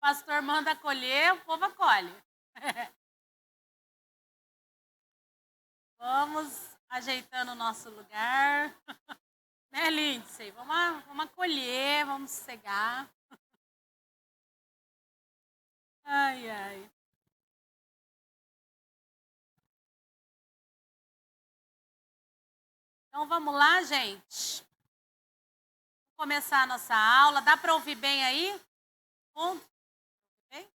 pastor manda colher, o povo acolhe. Vamos ajeitando o nosso lugar. Né, Lindsay? Vamos acolher, vamos sossegar. Ai, ai. Então, vamos lá, gente. Vamos começar a nossa aula. Dá para ouvir bem aí? Bem?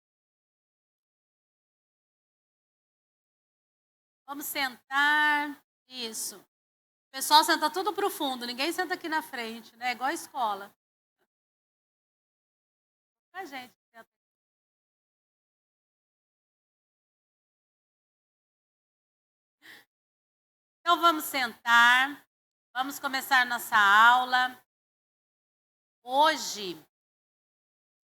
Vamos sentar. Isso. O pessoal senta tudo para o fundo, ninguém senta aqui na frente, né? Igual a escola. A gente senta. Então, vamos sentar. Vamos começar nossa aula. Hoje,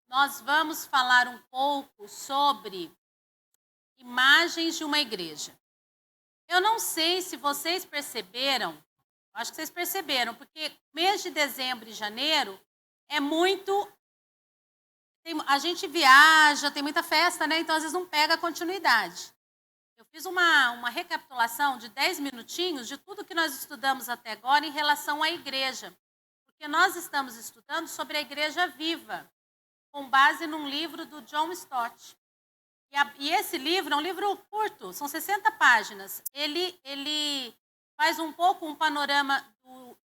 nós vamos falar um pouco sobre imagens de uma igreja. Eu não sei se vocês perceberam, acho que vocês perceberam, porque mês de dezembro e janeiro é muito... a gente viaja, tem muita festa, né? Então, às vezes, não pega a continuidade. Eu fiz uma recapitulação de 10 minutinhos de tudo que nós estudamos até agora em relação à igreja. Porque nós estamos estudando sobre a igreja viva, com base num livro do John Stott. E esse livro é um livro curto, são 60 páginas. Ele faz um pouco um panorama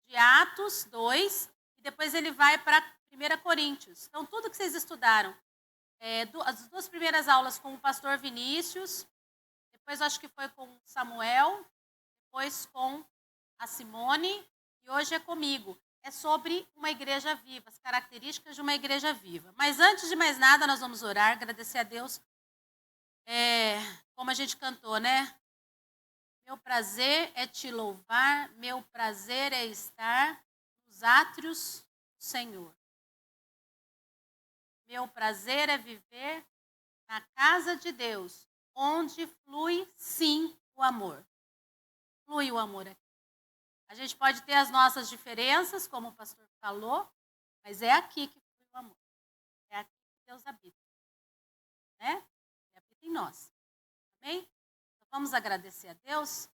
de Atos 2, e depois ele vai para 1 Coríntios. Então, tudo que vocês estudaram, as 2 primeiras aulas com o pastor Vinícius, depois acho que foi com o Samuel, depois com a Simone, e hoje é comigo. É sobre uma igreja viva, as características de uma igreja viva. Mas antes de mais nada, nós vamos orar, agradecer a Deus. Como a gente cantou, né? Meu prazer é te louvar, meu prazer é estar nos átrios do Senhor. Meu prazer é viver na casa de Deus, onde flui, sim, o amor. Flui o amor aqui. A gente pode ter as nossas diferenças, como o pastor falou, mas é aqui que flui o amor. É aqui que Deus habita. Né? Ele habita em nós. Amém? Então, vamos agradecer a Deus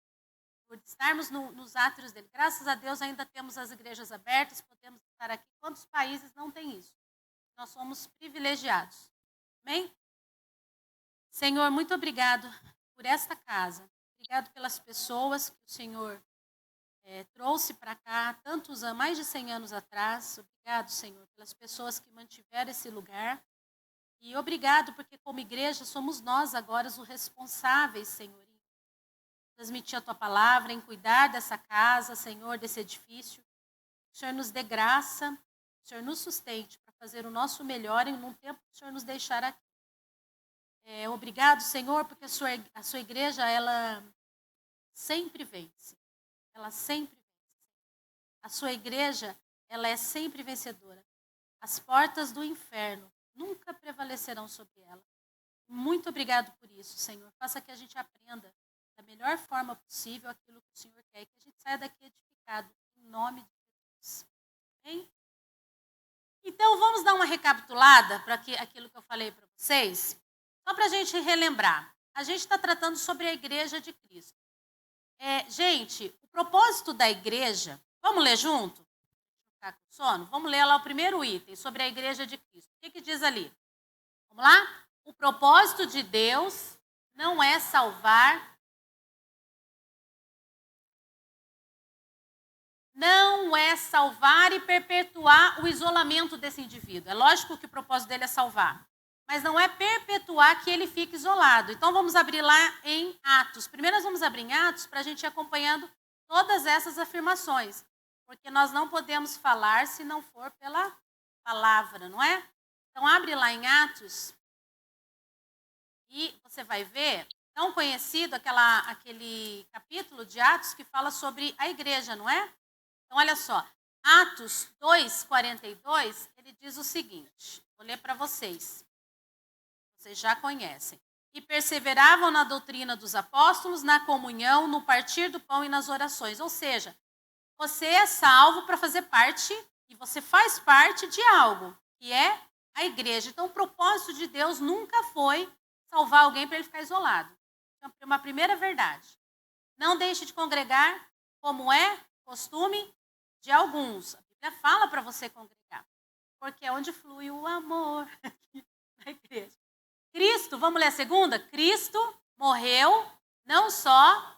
por estarmos nos átrios dele. Graças a Deus ainda temos as igrejas abertas, podemos estar aqui. Quantos países não têm isso? Nós somos privilegiados. Amém? Senhor, muito obrigado por esta casa. Obrigado pelas pessoas que o Senhor trouxe para cá, mais de 100 anos atrás. Obrigado, Senhor, pelas pessoas que mantiveram esse lugar. E obrigado porque, como igreja, somos nós agora os responsáveis, Senhor, em transmitir a Tua palavra, em cuidar dessa casa, Senhor, desse edifício. O Senhor nos dê graça, o Senhor nos sustente para fazer o nosso melhor em um tempo que o Senhor nos deixar aqui. Obrigado, Senhor, porque a sua igreja, ela sempre vence. Ela sempre vence. A sua igreja, ela é sempre vencedora. As portas do inferno nunca prevalecerão sobre ela. Muito obrigado por isso, Senhor. Faça que a gente aprenda da melhor forma possível aquilo que o Senhor quer, que a gente saia daqui edificado, em nome de Jesus. Amém? Então, vamos dar uma recapitulada para aquilo que eu falei para vocês, só para a gente relembrar. A gente está tratando sobre a igreja de Cristo. Gente, o propósito da igreja, vamos ler junto? Ficar com sono? Vamos ler lá o primeiro item, sobre a igreja de Cristo. O que diz ali? Vamos lá? O propósito de Deus não é salvar... Não é salvar e perpetuar o isolamento desse indivíduo. É lógico que o propósito dele é salvar. Mas não é perpetuar que ele fique isolado. Então, vamos abrir lá em Atos. Primeiro, nós vamos abrir em Atos para a gente ir acompanhando todas essas afirmações. Porque nós não podemos falar se não for pela palavra, não é? Então, abre lá em Atos e você vai ver, tão conhecido aquele capítulo de Atos que fala sobre a igreja, não é? Então, olha só, Atos 2:42, ele diz o seguinte, vou ler para vocês. Vocês já conhecem. E perseveravam na doutrina dos apóstolos, na comunhão, no partir do pão e nas orações. Ou seja, você é salvo para fazer parte, e você faz parte de algo, que é a igreja. Então, o propósito de Deus nunca foi salvar alguém para ele ficar isolado. É uma primeira verdade. Não deixe de congregar, como é costume de alguns. A Bíblia fala para você congregar, porque é onde flui o amor aqui na igreja. Cristo, vamos ler a segunda? Cristo morreu não só...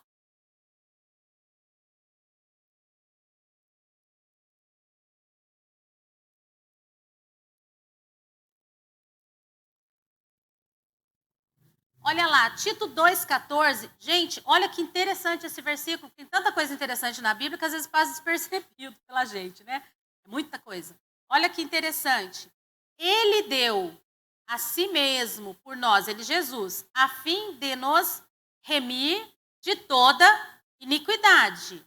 Olha lá, Tito 2,14. Gente, olha que interessante esse versículo. Tem tanta coisa interessante na Bíblia que às vezes passa despercebido pela gente, né? É muita coisa. Olha que interessante. Ele deu a si mesmo por nós, ele Jesus, a fim de nos remir de toda iniquidade.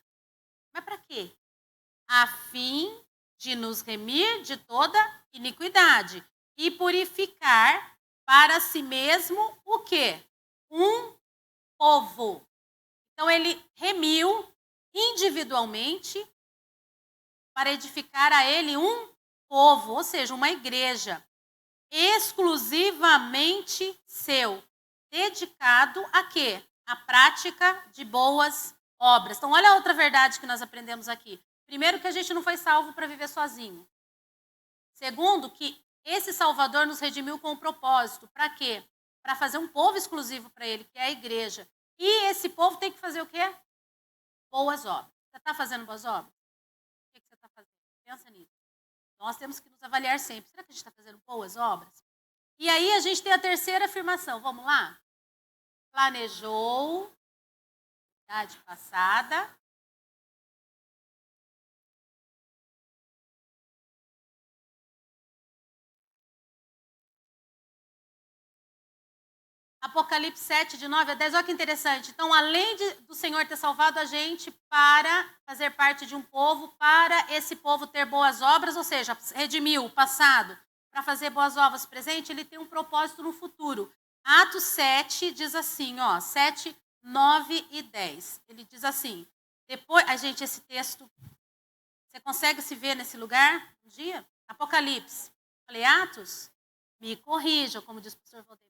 Mas para quê? A fim de nos remir de toda iniquidade e purificar para si mesmo o quê? Um povo. Então, ele remiu individualmente para edificar a ele um povo, ou seja, uma igreja, exclusivamente seu, dedicado a quê? A prática de boas obras. Então, olha a outra verdade que nós aprendemos aqui. Primeiro, que a gente não foi salvo para viver sozinho. Segundo, que esse Salvador nos redimiu com um propósito. Para quê? Para fazer um povo exclusivo para ele, que é a igreja. E esse povo tem que fazer o quê? Boas obras. Você está fazendo boas obras? O que você está fazendo? Pensa nisso. Nós temos que nos avaliar sempre. Será que a gente está fazendo boas obras? E aí a gente tem a terceira afirmação. Vamos lá? Planejou, idade passada. Apocalipse 7, de 9 a 10, olha que interessante. Então, além do Senhor ter salvado a gente para fazer parte de um povo, para esse povo ter boas obras, ou seja, redimiu o passado, para fazer boas obras presente, ele tem um propósito no futuro. Atos 7 diz assim, ó, 7, 9 e 10. Ele diz assim, depois, gente, esse texto, você consegue se ver nesse lugar um dia? Apocalipse. Falei, Atos? Me corrijam, como diz o professor Valdemar.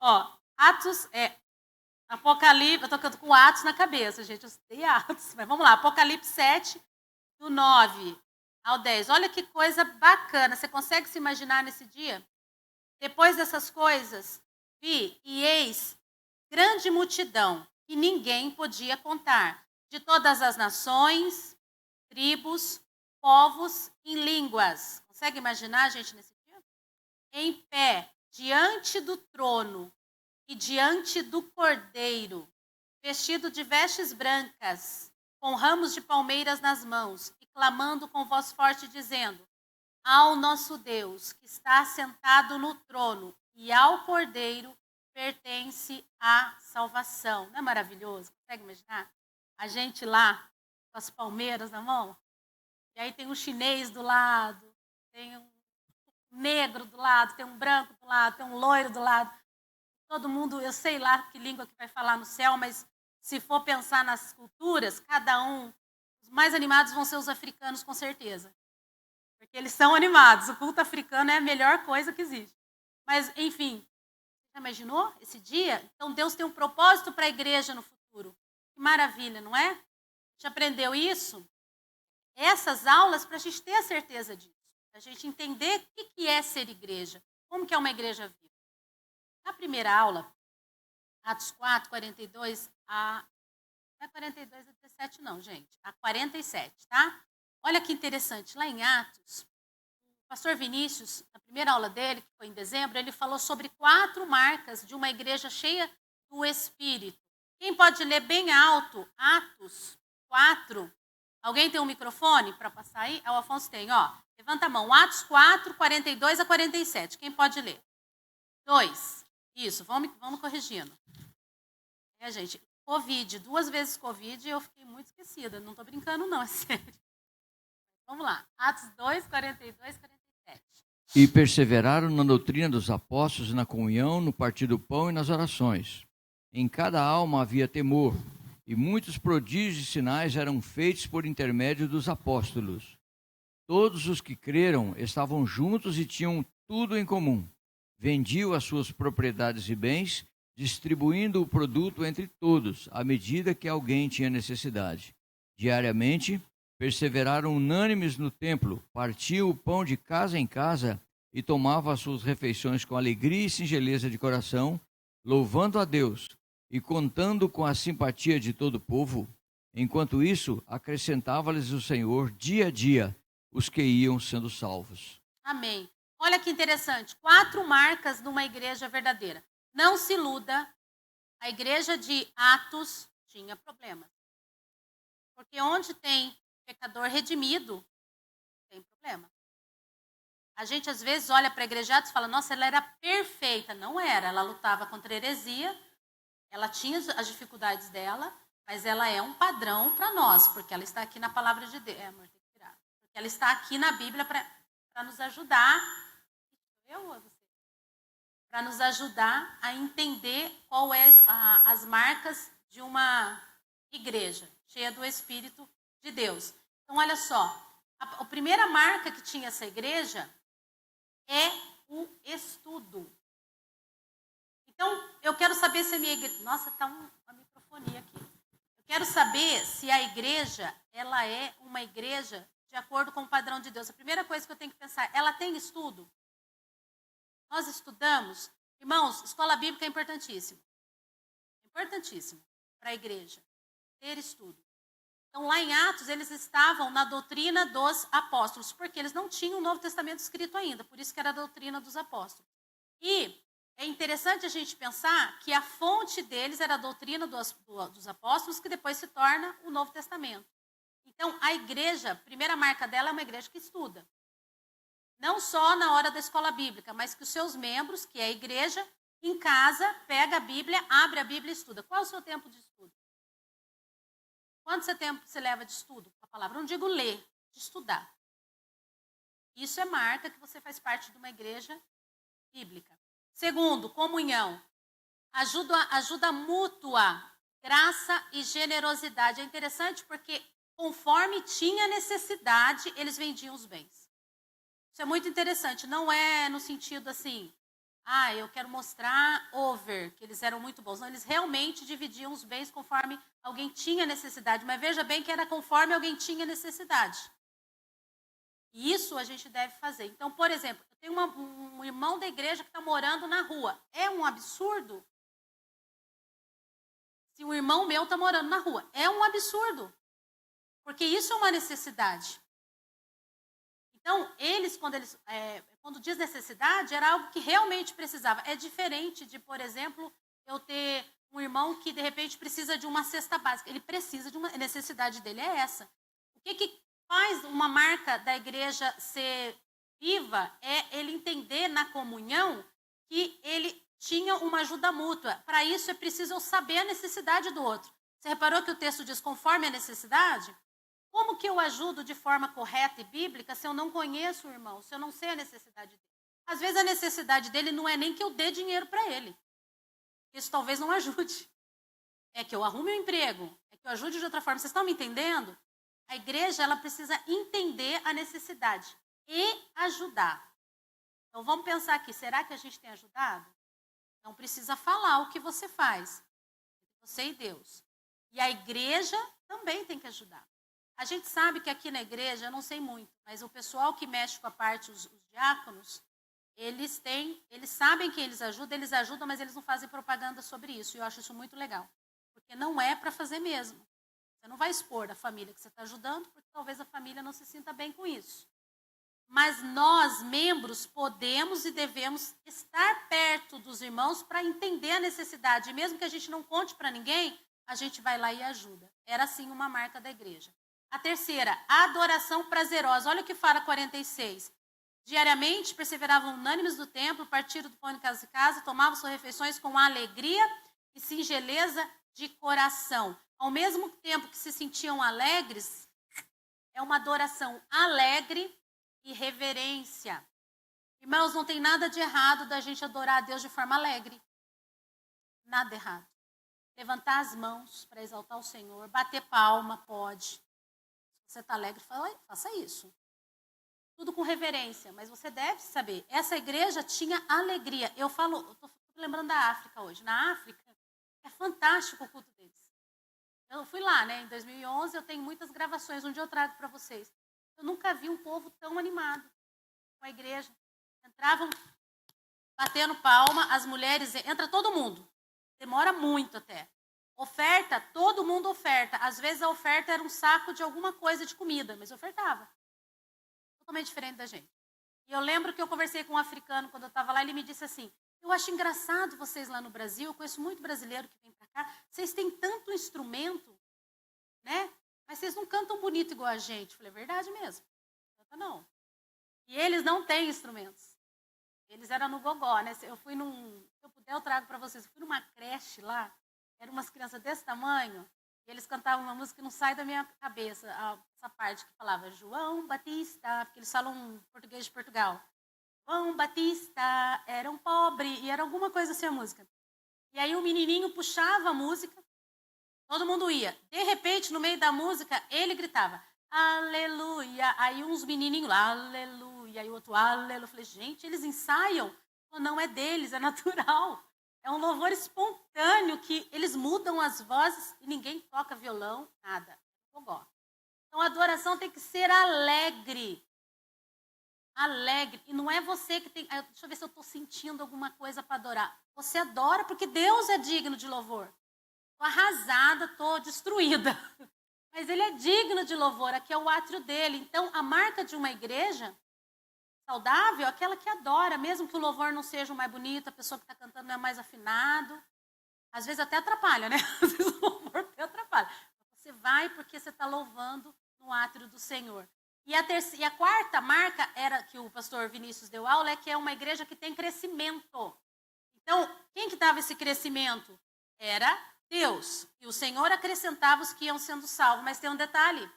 Ó, Atos, Apocalipse, eu estou com Atos na cabeça, gente, eu sei Atos, mas vamos lá, Apocalipse 7, do 9 ao 10. Olha que coisa bacana, você consegue se imaginar nesse dia? Depois dessas coisas, vi e eis grande multidão, que ninguém podia contar, de todas as nações, tribos, povos e línguas. Consegue imaginar, gente, nesse dia? Em pé, diante do trono e diante do Cordeiro, vestido de vestes brancas, com ramos de palmeiras nas mãos, e clamando com voz forte, dizendo, ao nosso Deus, que está sentado no trono, e ao Cordeiro pertence a salvação. Não é maravilhoso? Consegue imaginar? A gente lá, com as palmeiras na mão, e aí tem um chinês do lado, tem um negro do lado, tem um branco do lado, tem um loiro do lado. Todo mundo, eu sei lá que língua que vai falar no céu, mas se for pensar nas culturas, cada um, os mais animados vão ser os africanos, com certeza. Porque eles são animados. O culto africano é a melhor coisa que existe. Mas, enfim, já imaginou esse dia? Então, Deus tem um propósito para a igreja no futuro. Que maravilha, não é? A gente aprendeu isso? Essas aulas para a gente ter a certeza disso. Para a gente entender o que é ser igreja. Como que é uma igreja viva. Na primeira aula, Atos 4, 42 a... Não é 42 a 17 não, gente. A 47, tá? Olha que interessante. Lá em Atos, o pastor Vinícius, na primeira aula dele, que foi em dezembro, ele falou sobre 4 marcas de uma igreja cheia do Espírito. Quem pode ler bem alto? Atos 4. Alguém tem um microfone para passar aí? O Afonso tem, ó. Levanta a mão. Atos 4, 42 a 47. Quem pode ler? 2. Isso, vamos corrigindo. Gente, Covid, 2 vezes Covid e eu fiquei muito esquecida. Não estou brincando, não, é sério. Vamos lá. Atos 2, 42 e 47. E perseveraram na doutrina dos apóstolos, na comunhão, no partir do pão e nas orações. Em cada alma havia temor, e muitos prodígios e sinais eram feitos por intermédio dos apóstolos. Todos os que creram estavam juntos e tinham tudo em comum. Vendiam as suas propriedades e bens, distribuindo o produto entre todos, à medida que alguém tinha necessidade. Diariamente, perseveraram unânimes no templo, partiam o pão de casa em casa e tomavam as suas refeições com alegria e singeleza de coração, louvando a Deus e contando com a simpatia de todo o povo. Enquanto isso, acrescentava-lhes o Senhor dia a dia os que iam sendo salvos. Amém. Olha que interessante. 4 marcas de uma igreja verdadeira. Não se iluda, a igreja de Atos tinha problemas. Porque onde tem pecador redimido, tem problema. A gente às vezes olha para a igreja de Atos e fala, nossa, ela era perfeita. Não era, ela lutava contra a heresia, ela tinha as dificuldades dela, mas ela é um padrão para nós, porque ela está aqui na palavra de Deus. Amor, tem que tirar. Porque ela está aqui na Bíblia para nos ajudar. Para nos ajudar a entender qual é as marcas de uma igreja cheia do Espírito de Deus. Então, olha só, a primeira marca que tinha essa igreja é o estudo. Então, eu quero saber se a minha igreja... Nossa, está uma microfonia aqui. Eu quero saber se a igreja, ela é uma igreja de acordo com o padrão de Deus. A primeira coisa que eu tenho que pensar, ela tem estudo? Nós estudamos, irmãos, escola bíblica é importantíssimo. Importantíssimo para a igreja ter estudo. Então, lá em Atos, eles estavam na doutrina dos apóstolos, porque eles não tinham o Novo Testamento escrito ainda, por isso que era a doutrina dos apóstolos. E é interessante a gente pensar que a fonte deles era a doutrina dos apóstolos, que depois se torna o Novo Testamento. Então, a igreja, a primeira marca dela é uma igreja que estuda. Não só na hora da escola bíblica, mas que os seus membros, que é a igreja, em casa, pega a Bíblia, abre a Bíblia e estuda. Qual é o seu tempo de estudo? Quanto tempo você leva de estudo? A palavra, não digo ler, de estudar. Isso é marca que você faz parte de uma igreja bíblica. Segundo, comunhão. Ajuda mútua, graça e generosidade. É interessante porque conforme tinha necessidade, eles vendiam os bens. Isso é muito interessante, não é no sentido assim, eu quero mostrar que eles eram muito bons. Não, eles realmente dividiam os bens conforme alguém tinha necessidade, mas veja bem que era conforme alguém tinha necessidade. E isso a gente deve fazer. Então, por exemplo, eu tenho um irmão da igreja que está morando na rua. É um absurdo se um irmão meu está morando na rua. É um absurdo, porque isso é uma necessidade. Então, quando diz necessidade, era algo que realmente precisava. É diferente de, por exemplo, eu ter um irmão que, de repente, precisa de uma cesta básica. Ele precisa de a necessidade dele é essa. O que faz uma marca da igreja ser viva é ele entender na comunhão que ele tinha uma ajuda mútua. Para isso, é preciso eu saber a necessidade do outro. Você reparou que o texto diz conforme a necessidade? Como que eu ajudo de forma correta e bíblica se eu não conheço o irmão, se eu não sei a necessidade dele? Às vezes a necessidade dele não é nem que eu dê dinheiro para ele. Isso talvez não ajude. É que eu arrume um emprego, é que eu ajude de outra forma. Vocês estão me entendendo? A igreja, ela precisa entender a necessidade e ajudar. Então vamos pensar aqui, será que a gente tem ajudado? Não precisa falar o que você faz. Você e Deus. E a igreja também tem que ajudar. A gente sabe que aqui na igreja, eu não sei muito, mas o pessoal que mexe com a parte, os diáconos, eles sabem que eles ajudam, mas eles não fazem propaganda sobre isso. E eu acho isso muito legal. Porque não é para fazer mesmo. Você não vai expor a família que você está ajudando, porque talvez a família não se sinta bem com isso. Mas nós, membros, podemos e devemos estar perto dos irmãos para entender a necessidade. E mesmo que a gente não conte para ninguém, a gente vai lá e ajuda. Era assim uma marca da igreja. A terceira, a adoração prazerosa. Olha o que fala 46. Diariamente perseveravam unânimes do templo, partiram do pão de casa em casa, tomavam suas refeições com alegria e singeleza de coração. Ao mesmo tempo que se sentiam alegres, é uma adoração alegre e reverência. Irmãos, não tem nada de errado da gente adorar a Deus de forma alegre. Nada errado. Levantar as mãos para exaltar o Senhor, bater palma, pode. Se você está alegre, faça isso. tudo com reverência, mas você deve saber, essa igreja tinha alegria. Eu estou lembrando da África hoje. Na África, é fantástico o culto deles. Eu fui lá, né, em 2011, eu tenho muitas gravações, um dia eu trago para vocês. Eu nunca vi um povo tão animado com a igreja. Entravam batendo palma, as mulheres, entra todo mundo. Demora muito até. Oferta, todo mundo oferta. Às vezes a oferta era um saco de alguma coisa de comida, mas ofertava. Totalmente diferente da gente. E eu lembro que eu conversei com um africano quando eu estava lá, ele me disse assim, eu acho engraçado vocês lá no Brasil, eu conheço muito brasileiro que vem para cá, vocês têm tanto instrumento, né? Mas vocês não cantam bonito igual a gente. Eu falei, é verdade mesmo. Não. E eles não têm instrumentos. Eles eram no gogó, né? Eu fui se eu puder eu trago para vocês, eu fui numa creche lá, eram umas crianças desse tamanho, e eles cantavam uma música que não sai da minha cabeça, essa parte que falava João Batista, porque eles falam português de Portugal. João Batista era um pobre, e era alguma coisa assim a música. E aí o menininho puxava a música, todo mundo ia. De repente, no meio da música, ele gritava, aleluia. Aí uns menininhos lá, aleluia. Aí o outro, aleluia. Eu falei, gente, eles ensaiam? Não é deles, é natural. É um louvor espontâneo que eles mudam as vozes e ninguém toca violão, nada. Então a adoração tem que ser alegre. Alegre. E não é você que tem... Deixa eu ver se eu estou sentindo alguma coisa para adorar. Você adora porque Deus é digno de louvor. Estou arrasada, estou destruída. Mas ele é digno de louvor, aqui é o átrio dele. Então, a marca de uma igreja saudável é aquela que adora, mesmo que o louvor não seja o mais bonito, a pessoa que está cantando não é mais afinado. Às vezes até atrapalha, né? Às vezes o louvor até atrapalha. Você vai porque você está louvando no átrio do Senhor. E a quarta marca era que o pastor Vinícius deu aula, é que é uma igreja que tem crescimento. Então, quem que dava esse crescimento? Era Deus. E o Senhor acrescentava os que iam sendo salvos. Mas tem um detalhe.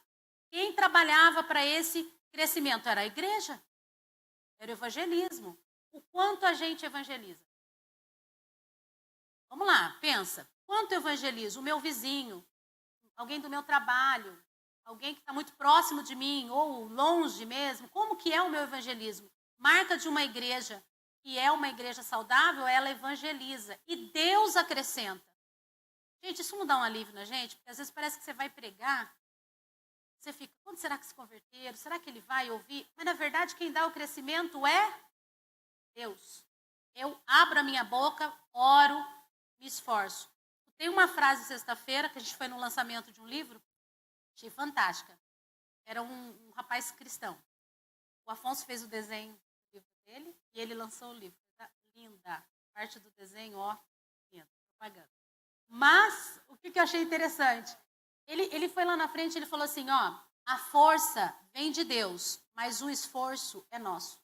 Quem trabalhava para esse crescimento era a igreja. Era o evangelismo. O quanto a gente evangeliza? Vamos lá, pensa. Quanto eu evangelizo? O meu vizinho, alguém do meu trabalho, alguém que está muito próximo de mim, ou longe mesmo. Como que é o meu evangelismo? Marca de uma igreja que é uma igreja saudável, ela evangeliza. E Deus acrescenta. Gente, isso não dá um alívio na gente? Porque às vezes parece que você vai pregar, você fica, quando será que se converteram? Será que ele vai ouvir? Mas na verdade quem dá o crescimento é Deus. Eu abro a minha boca, oro, me esforço. Tem uma frase sexta-feira, que a gente foi no lançamento de um livro, achei fantástica. Era um rapaz cristão. O Afonso fez o desenho do livro dele e ele lançou o livro. Tá linda. Parte do desenho, ó, linda, propaganda. Mas, o que eu achei interessante? Ele foi lá na frente e ele falou assim, ó, a força vem de Deus, mas o esforço é nosso.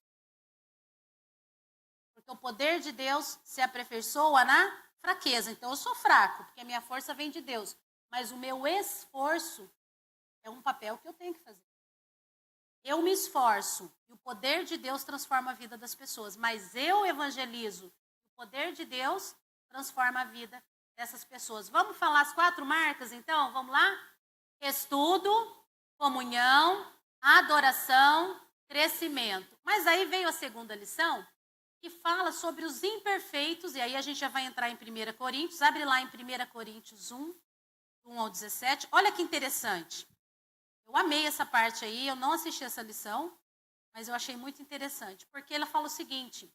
Porque o poder de Deus se aperfeiçoa na fraqueza. Então, eu sou fraco, porque a minha força vem de Deus. Mas o meu esforço é um papel que eu tenho que fazer. Eu me esforço e o poder de Deus transforma a vida das pessoas. Mas eu evangelizo. O poder de Deus transforma a vida dessas pessoas. Vamos falar as 4 marcas, então? Vamos lá? Estudo, comunhão, adoração, crescimento. Mas aí veio a segunda lição, que fala sobre os imperfeitos, e aí a gente já vai entrar em 1 Coríntios. Abre lá em 1 Coríntios 1, 1 ao 17. Olha que interessante. Eu amei essa parte aí, eu não assisti essa lição, mas eu achei muito interessante, porque ela fala o seguinte...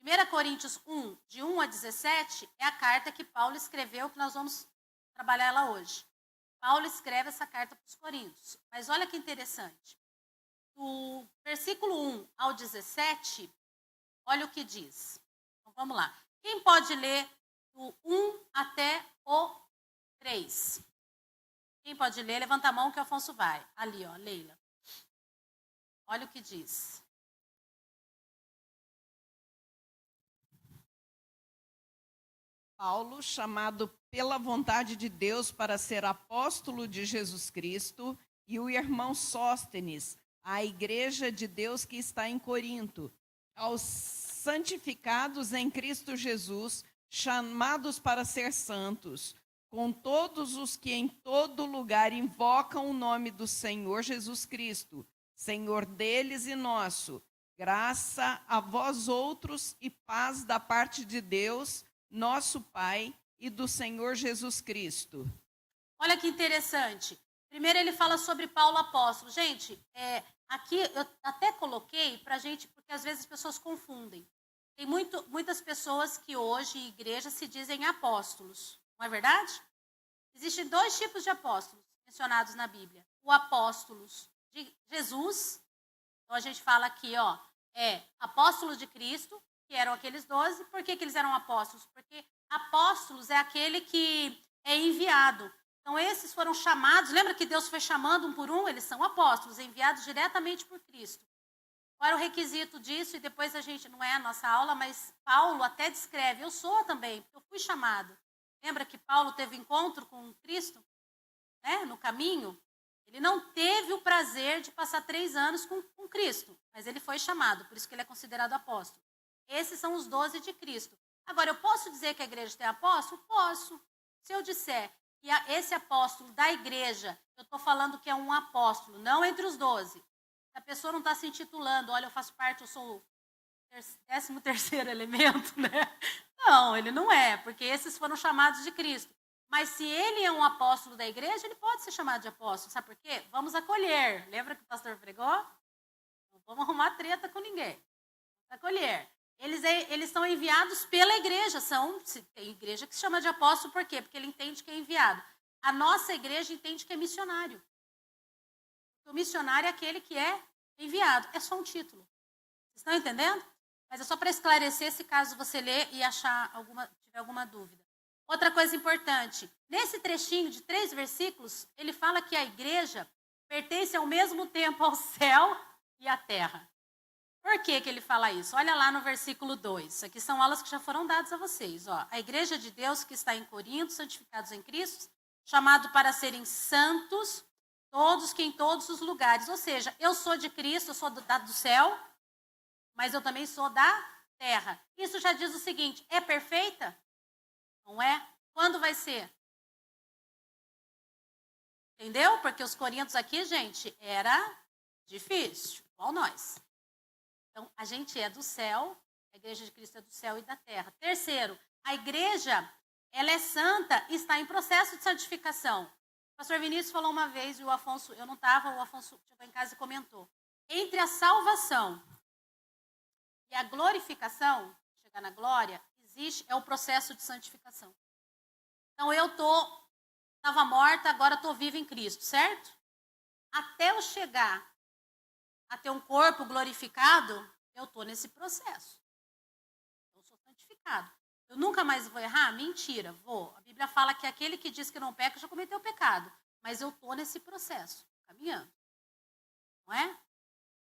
1 Coríntios 1, de 1 a 17, é a carta que Paulo escreveu, que nós vamos trabalhar ela hoje. Paulo escreve essa carta para os Coríntios. Mas olha que interessante. Do versículo 1 ao 17, olha o que diz. Então, vamos lá. Quem pode ler do 1 até o 3? Quem pode ler? Levanta a mão que o Afonso vai. Ali, ó, Leila. Olha o que diz. Paulo, chamado pela vontade de Deus para ser apóstolo de Jesus Cristo, e o irmão Sóstenes, à igreja de Deus que está em Corinto, aos santificados em Cristo Jesus, chamados para ser santos, com todos os que em todo lugar invocam o nome do Senhor Jesus Cristo, Senhor deles e nosso, graça a vós outros e paz da parte de Deus, nosso Pai, e do Senhor Jesus Cristo. Olha que interessante. Primeiro ele fala sobre Paulo apóstolo. Gente, aqui eu até coloquei para a gente, porque às vezes as pessoas confundem. Tem muitas pessoas que hoje em igreja se dizem apóstolos, não é verdade? Existem 2 tipos de apóstolos mencionados na Bíblia. O apóstolos de Jesus, então a gente fala aqui, apóstolos de Cristo, que eram aqueles 12. Por que eles eram apóstolos? Porque apóstolos é aquele que é enviado. Então esses foram chamados, lembra que Deus foi chamando um por um? Eles são apóstolos, enviados diretamente por Cristo. Qual era o requisito disso? E depois a gente, não é a nossa aula, mas Paulo até descreve, eu sou também, porque eu fui chamado. Lembra que Paulo teve encontro com Cristo, né, no caminho? Ele não teve o prazer de passar 3 anos com Cristo, mas ele foi chamado, por isso que ele é considerado apóstolo. Esses são os 12 de Cristo. Agora, eu posso dizer que a igreja tem apóstolo? Posso. Se eu disser que esse apóstolo da igreja, eu estou falando que é um apóstolo, não entre os 12. A pessoa não está se intitulando, olha, eu faço parte, eu sou o 13º elemento, né? Não, ele não é, porque esses foram chamados de Cristo. Mas se ele é um apóstolo da igreja, ele pode ser chamado de apóstolo. Sabe por quê? Vamos acolher. Lembra que o pastor pregou? Não vamos arrumar treta com ninguém. Vamos acolher. Eles são enviados pela igreja. Tem igreja que se chama de apóstolo, por quê? Porque ele entende que é enviado. A nossa igreja entende que é missionário. O missionário é aquele que é enviado. É só um título. Vocês estão entendendo? Mas é só para esclarecer, se caso você ler e tiver alguma dúvida. Outra coisa importante. Nesse trechinho de 3 versículos, ele fala que a igreja pertence ao mesmo tempo ao céu e à terra. Por que ele fala isso? Olha lá no versículo 2. Isso aqui são aulas que já foram dadas a vocês. A igreja de Deus que está em Corinto, santificados em Cristo, chamado para serem santos, todos que em todos os lugares. Ou seja, eu sou de Cristo, eu sou do céu, mas eu também sou da terra. Isso já diz o seguinte, é perfeita? Não é? Quando vai ser? Entendeu? Porque os coríntios aqui, gente, era difícil, igual nós. Então, a gente é do céu, a igreja de Cristo é do céu e da terra. Terceiro, a igreja, ela é santa e está em processo de santificação. O pastor Vinícius falou uma vez, e o Afonso, eu não estava, o Afonso chegou em casa e comentou. Entre a salvação e a glorificação, chegar na glória, é o processo de santificação. Então, eu estava morta, agora estou viva em Cristo, certo? Até eu chegar a ter um corpo glorificado, eu estou nesse processo. Eu sou santificado. Eu nunca mais vou errar? Mentira, vou. A Bíblia fala que aquele que diz que não peca já cometeu pecado. Mas eu estou nesse processo, caminhando. Não é?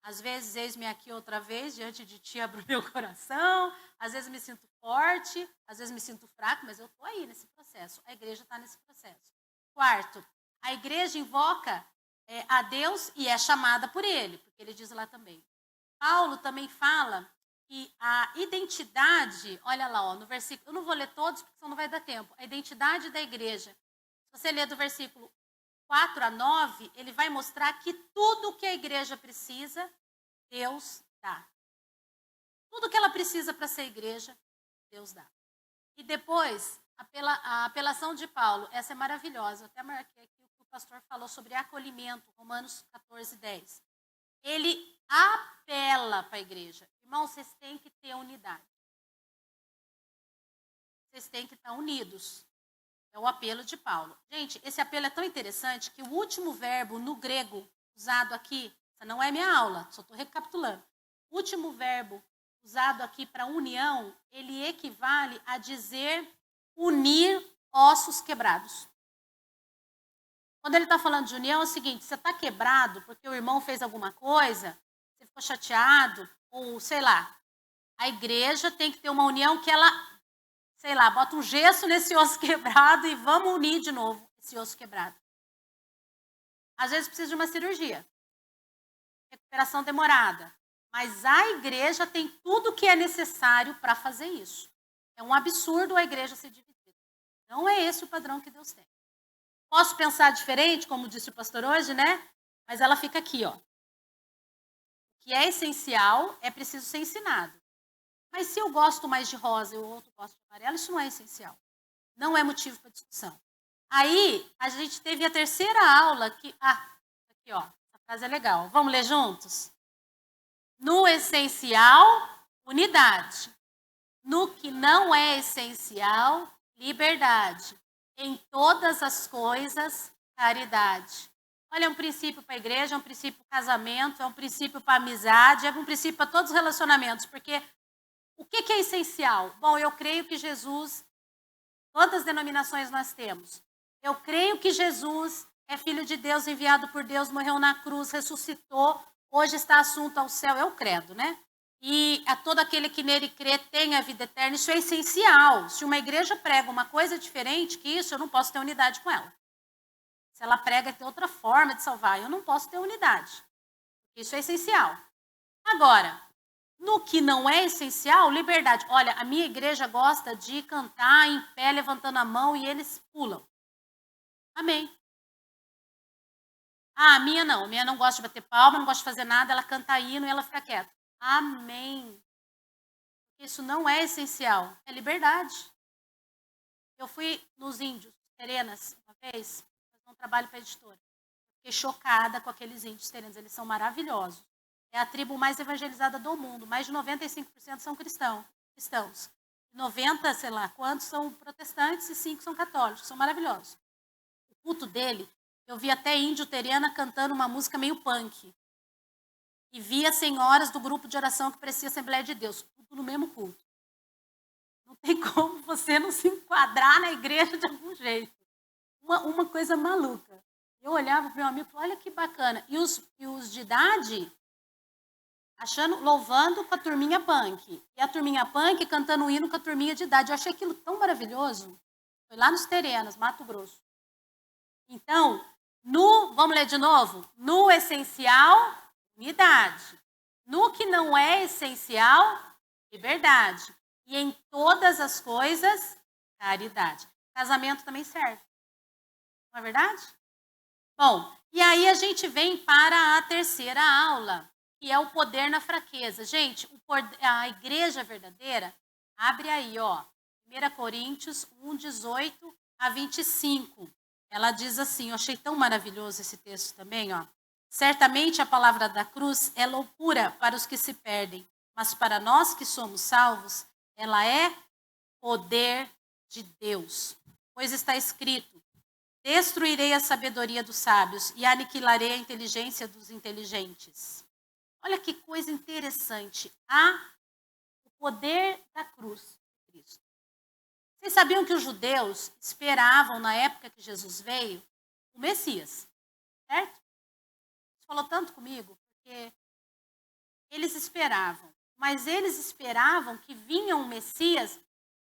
Às vezes, eis-me aqui outra vez, diante de ti abro meu coração. Às vezes me sinto forte, às vezes me sinto fraco, mas eu estou aí nesse processo. A igreja está nesse processo. Quarto, a igreja invoca a Deus e é chamada por ele, porque ele diz lá também. Paulo também fala que a identidade, olha lá, no versículo, eu não vou ler todos, porque senão não vai dar tempo. A identidade da igreja, se você ler do versículo 4 a 9, ele vai mostrar que tudo que a igreja precisa, Deus dá. Tudo que ela precisa para ser igreja, Deus dá. E depois, a apelação de Paulo, essa é maravilhosa, eu até marquei aqui o que o pastor falou sobre acolhimento, Romanos 14, 10. Ele apela para a igreja. Irmãos, vocês têm que ter unidade. Vocês têm que estar unidos. É o apelo de Paulo. Gente, esse apelo é tão interessante que o último verbo no grego usado aqui, essa não é minha aula, só estou recapitulando. O último verbo usado aqui para união, ele equivale a dizer unir ossos quebrados. Quando ele está falando de união, é o seguinte, você está quebrado porque o irmão fez alguma coisa, você ficou chateado, ou sei lá, a igreja tem que ter uma união que ela, sei lá, bota um gesso nesse osso quebrado e vamos unir de novo esse osso quebrado. Às vezes precisa de uma cirurgia, recuperação demorada, mas a igreja tem tudo o que é necessário para fazer isso. É um absurdo a igreja ser dividida. Não é esse o padrão que Deus tem. Posso pensar diferente, como disse o pastor hoje, né? Mas ela fica aqui, ó. que é essencial é preciso ser ensinado. Mas se eu gosto mais de rosa e o outro gosta de amarelo, isso não é essencial. Não é motivo para discussão. Aí, a gente teve a terceira aula que... aqui, ó. Essa frase é legal. Vamos ler juntos? No essencial, unidade. No que não é essencial, liberdade. Em todas as coisas, caridade. Olha, é um princípio para a igreja, é um princípio para o casamento, é um princípio para a amizade, é um princípio para todos os relacionamentos. Porque o que é essencial? Bom, eu creio que Jesus... Quantas denominações nós temos? Eu creio que Jesus é Filho de Deus, enviado por Deus, morreu na cruz, ressuscitou, hoje está assunto ao céu. É o credo, né? E a todo aquele que nele crê tem a vida eterna. Isso é essencial. Se uma igreja prega uma coisa diferente que isso, eu não posso ter unidade com ela. Se ela prega ter outra forma de salvar, eu não posso ter unidade. Isso é essencial. Agora, no que não é essencial, liberdade. Olha, a minha igreja gosta de cantar em pé, levantando a mão, e eles pulam. Amém. A minha não gosta de bater palma, não gosta de fazer nada, ela canta hino e ela fica quieta. Amém. Isso não é essencial, é liberdade. Eu fui nos índios, terenas, uma vez, fazer um trabalho para a editora. Fiquei chocada com aqueles índios terenos, eles são maravilhosos. É a tribo mais evangelizada do mundo. Mais de 95% são cristãos. 90, sei lá, quantos são protestantes e 5 são católicos. São maravilhosos. O culto dele, eu vi até índio terena cantando uma música meio punk. E vi as senhoras do grupo de oração que parecia Assembleia de Deus. Tudo no mesmo culto. Não tem como você não se enquadrar na igreja de algum jeito. Uma coisa maluca. Eu olhava para o meu amigo e falava, olha que bacana. E os de idade... louvando com a turminha punk. E a turminha punk cantando um hino com a turminha de idade. Eu achei aquilo tão maravilhoso. Foi lá nos Terenas, Mato Grosso. Então, vamos ler de novo? No essencial, unidade. No que não é essencial, liberdade. E em todas as coisas, caridade. Casamento também serve. Não é verdade? Bom, e aí a gente vem para a terceira aula, que é o poder na fraqueza. Gente, a igreja verdadeira, abre aí, ó, 1 Coríntios 1, 18 a 25. Ela diz assim, eu achei tão maravilhoso esse texto também, ó. Certamente a palavra da cruz é loucura para os que se perdem, mas para nós que somos salvos, ela é poder de Deus. Pois está escrito, destruirei a sabedoria dos sábios e aniquilarei a inteligência dos inteligentes. Olha que coisa interessante. O poder da cruz de Cristo. Vocês sabiam que os judeus esperavam, na época que Jesus veio, o Messias? Certo? Você falou tanto comigo, porque eles esperavam. Mas eles esperavam que vinha um Messias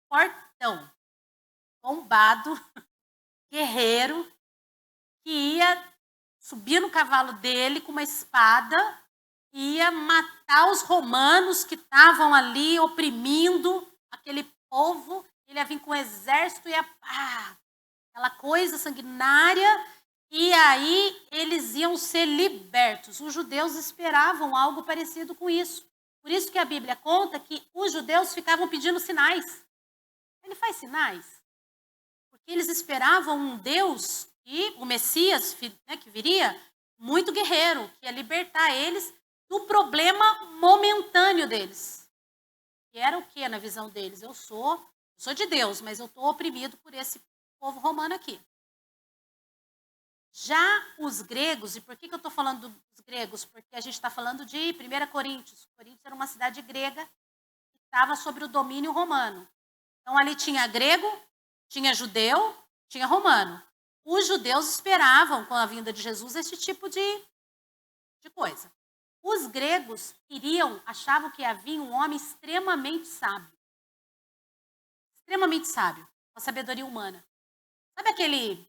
fortão, bombado, guerreiro, que ia subir no cavalo dele com uma espada, ia matar os romanos que estavam ali oprimindo aquele povo. Ele ia vir com um exército e aquela coisa sanguinária, e aí eles iam ser libertos. Os judeus esperavam algo parecido com isso. Por isso que a Bíblia conta que os judeus ficavam pedindo sinais. Ele faz sinais? Porque eles esperavam um Deus, e o Messias, né, que viria, muito guerreiro, que ia libertar eles do problema momentâneo deles. Que era o que na visão deles? Eu sou de Deus, mas eu estou oprimido por esse povo romano aqui. Já os gregos, e por que eu estou falando dos gregos? Porque a gente está falando de 1 Coríntios. Coríntios era uma cidade grega que estava sob o domínio romano. Então ali tinha grego, tinha judeu, tinha romano. Os judeus esperavam, com a vinda de Jesus, esse tipo de coisa. Os gregos achavam que havia um homem extremamente sábio. Extremamente sábio, com a sabedoria humana. Sabe aquele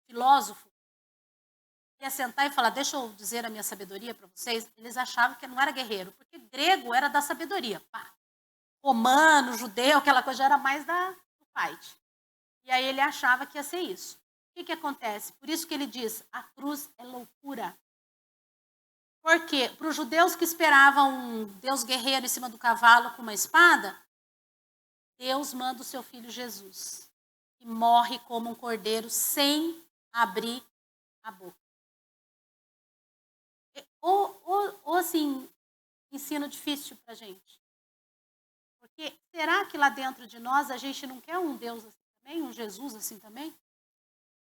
filósofo que ia sentar e falar, deixa eu dizer a minha sabedoria para vocês? Eles achavam que não era guerreiro, porque grego era da sabedoria. Pá. Romano, judeu, aquela coisa já era mais do fight. E aí ele achava que ia ser isso. O que acontece? Por isso que ele diz, a cruz é loucura. Por quê? Para os judeus que esperavam um Deus guerreiro em cima do cavalo com uma espada, Deus manda o seu filho Jesus, que morre como um cordeiro sem abrir a boca. Ou assim, ensino difícil para a gente. Porque será que lá dentro de nós a gente não quer um Deus assim também, um Jesus assim também?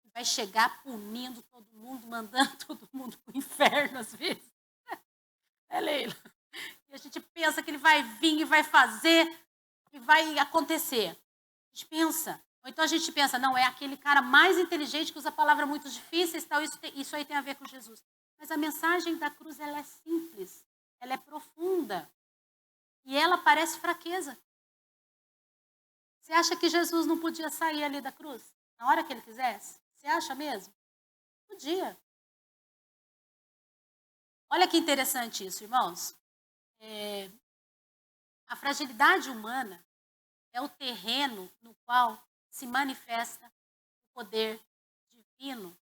Que vai chegar punindo todo mundo, mandando todo mundo para o inferno às vezes. É, Leila? E a gente pensa que ele vai vir e vai fazer, e vai acontecer. A gente pensa. Ou então a gente pensa, não, é aquele cara mais inteligente que usa palavras muito difíceis, tal, isso aí tem a ver com Jesus. Mas a mensagem da cruz, ela é simples, ela é profunda. E ela parece fraqueza. Você acha que Jesus não podia sair ali da cruz na hora que ele quisesse? Você acha mesmo? Podia. Olha que interessante isso, irmãos. A fragilidade humana é o terreno no qual se manifesta o poder divino.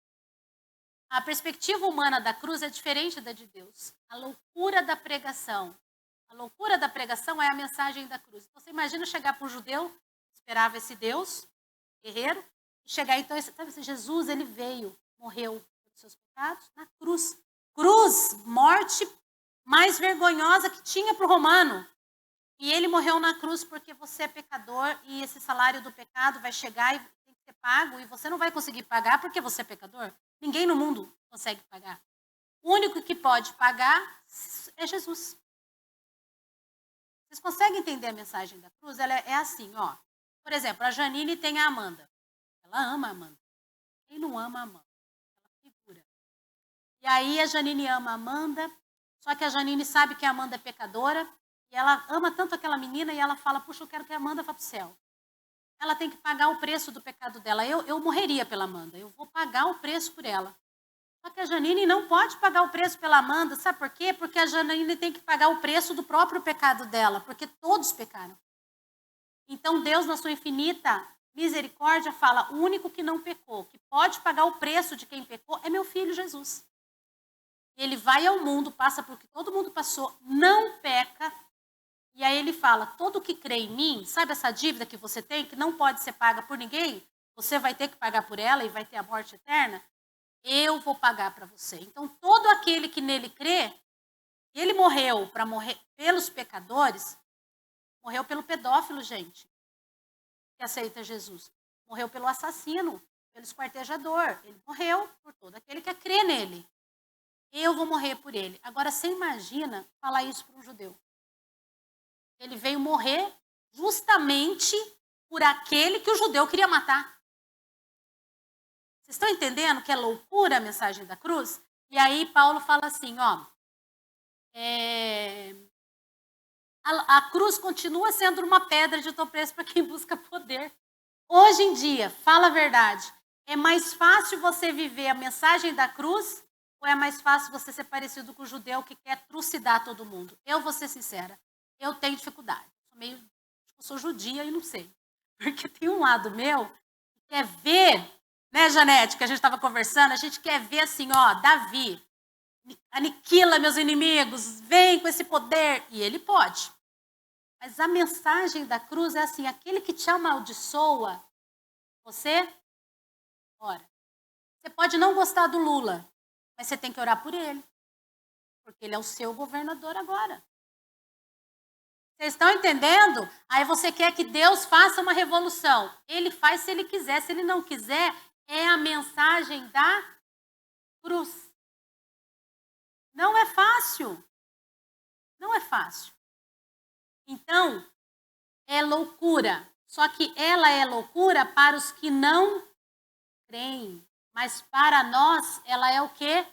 A perspectiva humana da cruz é diferente da de Deus. A loucura da pregação. A loucura da pregação é a mensagem da cruz. Então, você imagina chegar para um judeu, esperava esse Deus, guerreiro, e chegar então, esse Jesus, ele veio, morreu pelos seus pecados na cruz. Cruz, morte mais vergonhosa que tinha para o romano. E ele morreu na cruz porque você é pecador e esse salário do pecado vai chegar e tem que ser pago e você não vai conseguir pagar porque você é pecador. Ninguém no mundo consegue pagar. O único que pode pagar é Jesus. Vocês conseguem entender a mensagem da cruz? Ela é assim, ó. Por exemplo, a Janine tem a Amanda. Ela ama a Amanda. Quem não ama a Amanda? Ela figura. E aí a Janine ama a Amanda, só que a Janine sabe que a Amanda é pecadora, e ela ama tanto aquela menina, e ela fala, puxa, eu quero que a Amanda vá para o céu. Ela tem que pagar o preço do pecado dela. Eu morreria pela Amanda, eu vou pagar o preço por ela. Só que a Janine não pode pagar o preço pela Amanda, sabe por quê? Porque a Janine tem que pagar o preço do próprio pecado dela, porque todos pecaram. Então Deus, na sua infinita misericórdia, fala, o único que não pecou, que pode pagar o preço de quem pecou, é meu filho Jesus. Ele vai ao mundo, passa por que todo mundo passou, não peca, e aí ele fala, todo que crê em mim, sabe essa dívida que você tem, que não pode ser paga por ninguém, você vai ter que pagar por ela e vai ter a morte eterna, eu vou pagar para você. Então, todo aquele que nele crê, ele morreu para morrer pelos pecadores, morreu pelo pedófilo, gente, que aceita Jesus. Morreu pelo assassino, pelo esquartejador. Ele morreu por todo aquele que crê nele. Eu vou morrer por ele. Agora, você imagina falar isso para um judeu. Ele veio morrer justamente por aquele que o judeu queria matar. Vocês estão entendendo que é loucura a mensagem da cruz? E aí Paulo fala assim, ó, a cruz continua sendo uma pedra de tropeço para quem busca poder. Hoje em dia, fala a verdade, é mais fácil você viver a mensagem da cruz ou é mais fácil você ser parecido com o judeu que quer trucidar todo mundo? Eu vou ser sincera, eu tenho dificuldade. Eu sou judia e não sei. Porque tem um lado meu que quer ver, né, Janete, que a gente estava conversando, a gente quer ver assim, ó, Davi, aniquila meus inimigos, vem com esse poder. E ele pode. Mas a mensagem da cruz é assim, aquele que te amaldiçoa, você ora. Você pode não gostar do Lula, mas você tem que orar por ele. Porque ele é o seu governador agora. Vocês estão entendendo? Aí você quer que Deus faça uma revolução. Ele faz se ele quiser. Se ele não quiser, é a mensagem da cruz. Não é fácil. Não é fácil. Então, é loucura. Só que ela é loucura para os que não creem. Mas para nós, ela é o quê?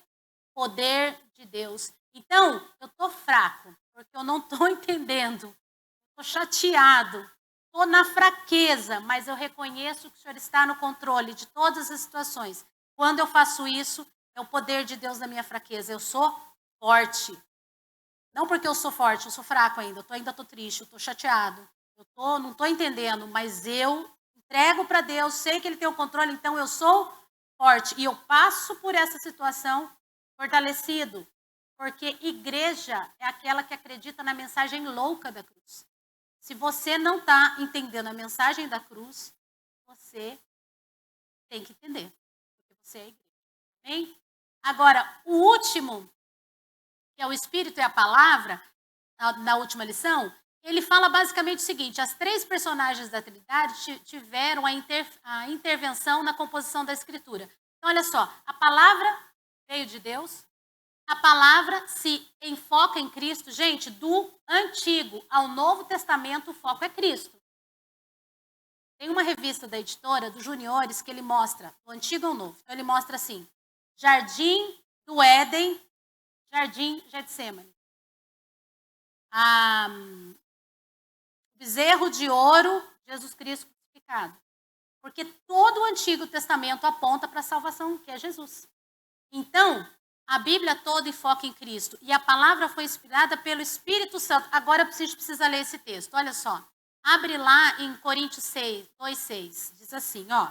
Poder de Deus. Então, eu estou fraco, porque eu não estou entendendo. Estou chateado. Estou na fraqueza, mas eu reconheço que o Senhor está no controle de todas as situações. Quando eu faço isso, é o poder de Deus na minha fraqueza. Eu sou forte. Não porque eu sou forte, eu sou fraco ainda. Eu ainda estou triste, eu estou chateado. Não estou entendendo, mas eu entrego para Deus, sei que Ele tem o controle, então eu sou forte. E eu passo por essa situação fortalecido. Porque igreja é aquela que acredita na mensagem louca da cruz. Se você não está entendendo a mensagem da cruz, você tem que entender. Porque você é a igreja. Amém? Agora, o último, que é o Espírito e a Palavra, na última lição, ele fala basicamente o seguinte: as 3 personagens da Trindade tiveram a intervenção na composição da Escritura. Então, olha só, a palavra veio de Deus, a palavra se enfoca em Cristo. Gente, do Antigo ao Novo Testamento, o foco é Cristo. Tem uma revista da editora, dos Juniores, que ele mostra, do Antigo ao Novo. Então, ele mostra assim, Jardim do Éden, Jardim Getsemane. Bezerro de ouro, Jesus Cristo crucificado. Porque todo o Antigo Testamento aponta para a salvação, que é Jesus. Então, a Bíblia toda enfoca em Cristo. E a palavra foi inspirada pelo Espírito Santo. Agora precisa ler esse texto. Olha só. Abre lá em Coríntios 2:6. Diz assim, ó.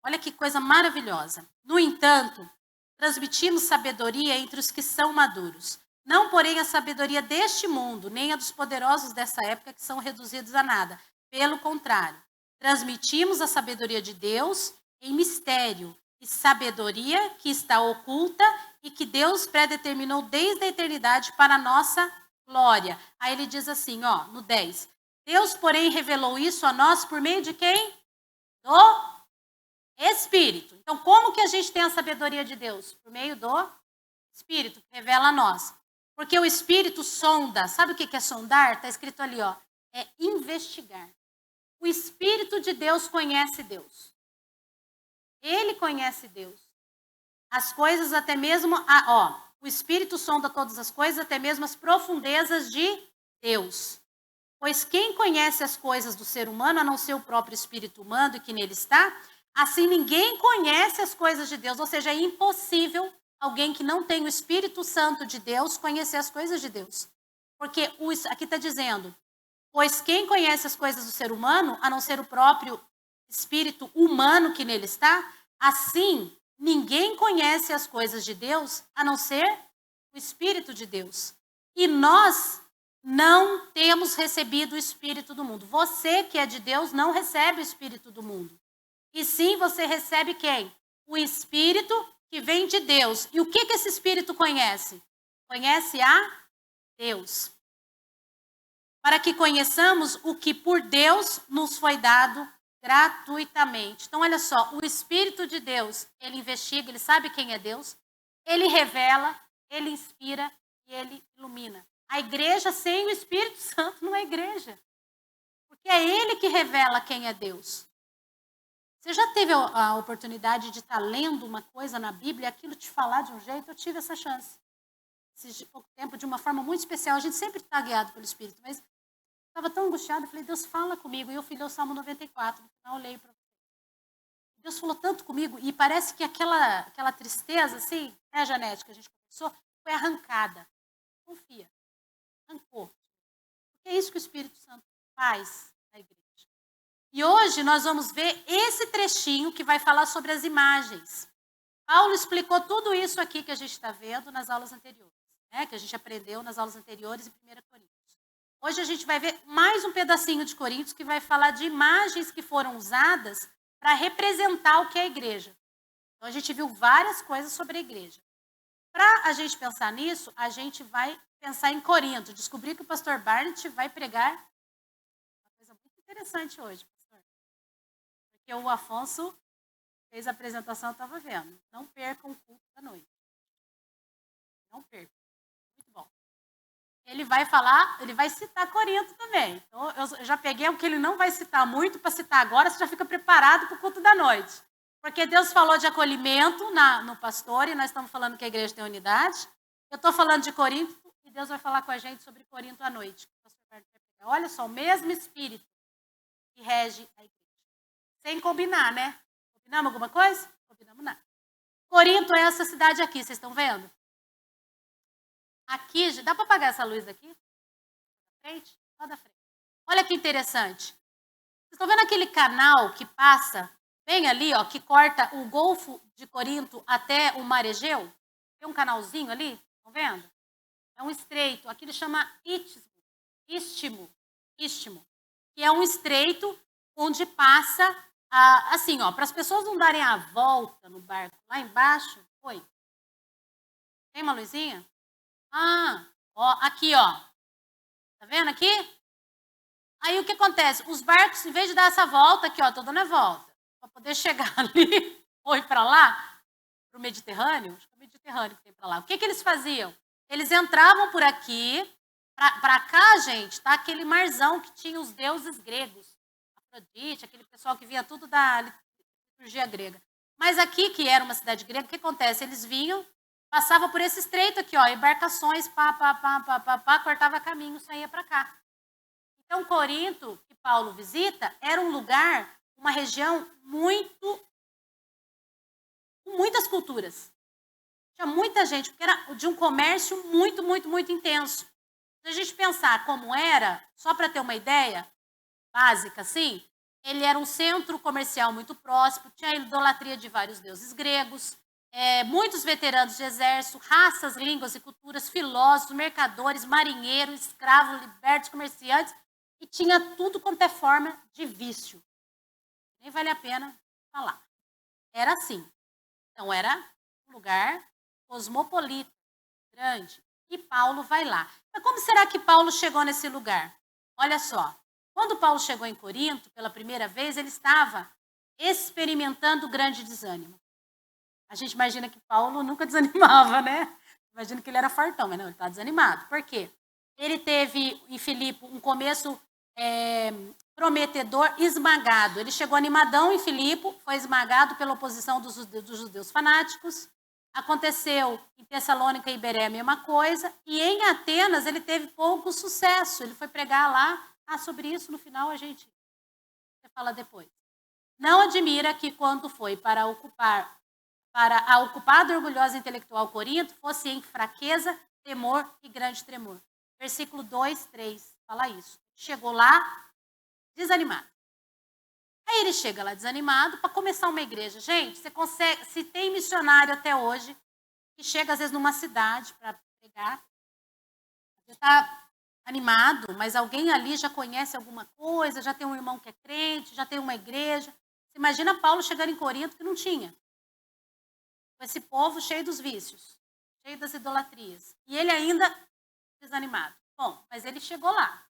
Olha que coisa maravilhosa. No entanto, transmitimos sabedoria entre os que são maduros. Não, porém, a sabedoria deste mundo, nem a dos poderosos dessa época, que são reduzidos a nada. Pelo contrário, transmitimos a sabedoria de Deus em mistério, e sabedoria que está oculta e que Deus predeterminou desde a eternidade para a nossa glória. Aí ele diz assim, ó, no 10. Deus, porém, revelou isso a nós por meio de quem? Do Espírito. Então, como que a gente tem a sabedoria de Deus? Por meio do Espírito, que revela a nós. Porque o Espírito sonda. Sabe o que é sondar? Está escrito ali, ó. É investigar. O Espírito de Deus conhece Deus. Ele conhece Deus. As coisas até mesmo... o Espírito sonda todas as coisas, até mesmo as profundezas de Deus. Pois quem conhece as coisas do ser humano, a não ser o próprio Espírito humano que nele está, assim ninguém conhece as coisas de Deus. Ou seja, é impossível alguém que não tem o Espírito Santo de Deus conhecer as coisas de Deus. Porque aqui está dizendo, pois quem conhece as coisas do ser humano, a não ser o próprio Espírito humano que nele está, assim ninguém conhece as coisas de Deus, a não ser o Espírito de Deus. E nós não temos recebido o Espírito do mundo. Você que é de Deus não recebe o Espírito do mundo. E sim, você recebe quem? O Espírito que vem de Deus. E o que esse Espírito conhece? Conhece a Deus. Para que conheçamos o que por Deus nos foi dado gratuitamente. Então, olha só, o Espírito de Deus, ele investiga, ele sabe quem é Deus, ele revela, ele inspira e ele ilumina. A igreja sem o Espírito Santo não é igreja. Porque é ele que revela quem é Deus. Você já teve a oportunidade de estar lendo uma coisa na Bíblia e aquilo te falar de um jeito? Eu tive essa chance. Esse pouco tempo, de uma forma muito especial. A gente sempre está guiado pelo Espírito, mas estava tão angustiada, eu falei, Deus, fala comigo. E eu fui ler o Salmo 94, no final eu leio para você. Deus falou tanto comigo, e parece que aquela tristeza, assim, né, Janete, que a gente conversou, foi arrancada. Confia. Arrancou. Porque é isso que o Espírito Santo faz na igreja. E hoje nós vamos ver esse trechinho que vai falar sobre as imagens. Paulo explicou tudo isso aqui que a gente está vendo nas aulas anteriores, né? Que a gente aprendeu nas aulas anteriores em 1 Coríntios. Hoje a gente vai ver mais um pedacinho de Coríntios que vai falar de imagens que foram usadas para representar o que é a igreja. Então a gente viu várias coisas sobre a igreja. Para a gente pensar nisso, a gente vai pensar em Corinto. Descobri que o pastor Barnett vai pregar uma coisa muito interessante hoje, pastor. Porque o Afonso fez a apresentação, eu estava vendo. Não percam o culto da noite. Não percam. Muito bom. Ele vai falar, ele vai citar Corinto também. Então, eu já peguei o que ele não vai citar muito para citar agora, você já fica preparado para o culto da noite. Porque Deus falou de acolhimento no pastor, e nós estamos falando que a igreja tem unidade. Eu estou falando de Corinto, e Deus vai falar com a gente sobre Corinto à noite. Olha só, o mesmo Espírito que rege a igreja. Sem combinar, né? Combinamos alguma coisa? Combinamos nada. Corinto é essa cidade aqui, vocês estão vendo? Aqui, dá para apagar essa luz aqui? Da frente? Só da frente. Olha que interessante. Vocês estão vendo aquele canal que passa bem ali, ó, que corta o Golfo de Corinto até o Mar Egeu? Tem um canalzinho ali, estão vendo? É um estreito. Aqui ele chama istmo, que é um estreito onde passa, assim, para as pessoas não darem a volta no barco lá embaixo. Oi? Tem uma luzinha? Aqui, ó. Tá vendo aqui? Aí o que acontece? Os barcos, em vez de dar essa volta aqui, ó, tô dando a volta, para poder chegar ali ou ir para lá, para o Mediterrâneo, acho que é o Mediterrâneo que tem para lá. O que eles faziam? Eles entravam por aqui, para cá, gente, tá aquele marzão que tinha os deuses gregos, Afrodite, aquele pessoal que via tudo da liturgia grega. Mas aqui, que era uma cidade grega, o que acontece? Eles vinham, passavam por esse estreito aqui, ó, embarcações, cortava caminho, saía para cá. Então, Corinto, que Paulo visita, era um lugar, uma região com muitas culturas. Tinha muita gente, porque era de um comércio muito, muito, muito intenso. Se a gente pensar como era, só para ter uma ideia básica, assim, ele era um centro comercial muito próximo, tinha a idolatria de vários deuses gregos, muitos veteranos de exército, raças, línguas e culturas, filósofos, mercadores, marinheiros, escravos, libertos, comerciantes, e tinha tudo quanto é forma de vício. Nem vale a pena falar. Era assim. Então, era um lugar cosmopolita, grande. E Paulo vai lá. Mas como será que Paulo chegou nesse lugar? Olha só. Quando Paulo chegou em Corinto, pela primeira vez, ele estava experimentando grande desânimo. A gente imagina que Paulo nunca desanimava, né? Imagina que ele era fartão, mas não, ele está desanimado. Por quê? Ele teve, em Filipe, um começo prometedor, esmagado. Ele chegou animadão em Filipe, foi esmagado pela oposição dos judeus fanáticos. Aconteceu em Tessalônica e Beré a mesma coisa. E em Atenas ele teve pouco sucesso. Ele foi pregar lá. Sobre isso, no final, você fala depois. Não admira que quando foi para a ocupada e orgulhosa intelectual Corinto, fosse em fraqueza, temor e grande tremor. Versículo 2, 3, fala isso. Chegou lá desanimado. Aí ele chega lá desanimado para começar uma igreja. Gente, você consegue, se tem missionário até hoje, que chega às vezes numa cidade para pregar, você está animado, mas alguém ali já conhece alguma coisa, já tem um irmão que é crente, já tem uma igreja. Você imagina Paulo chegando em Corinto que não tinha. Com esse povo cheio dos vícios, cheio das idolatrias. E ele ainda desanimado. Bom, mas ele chegou lá.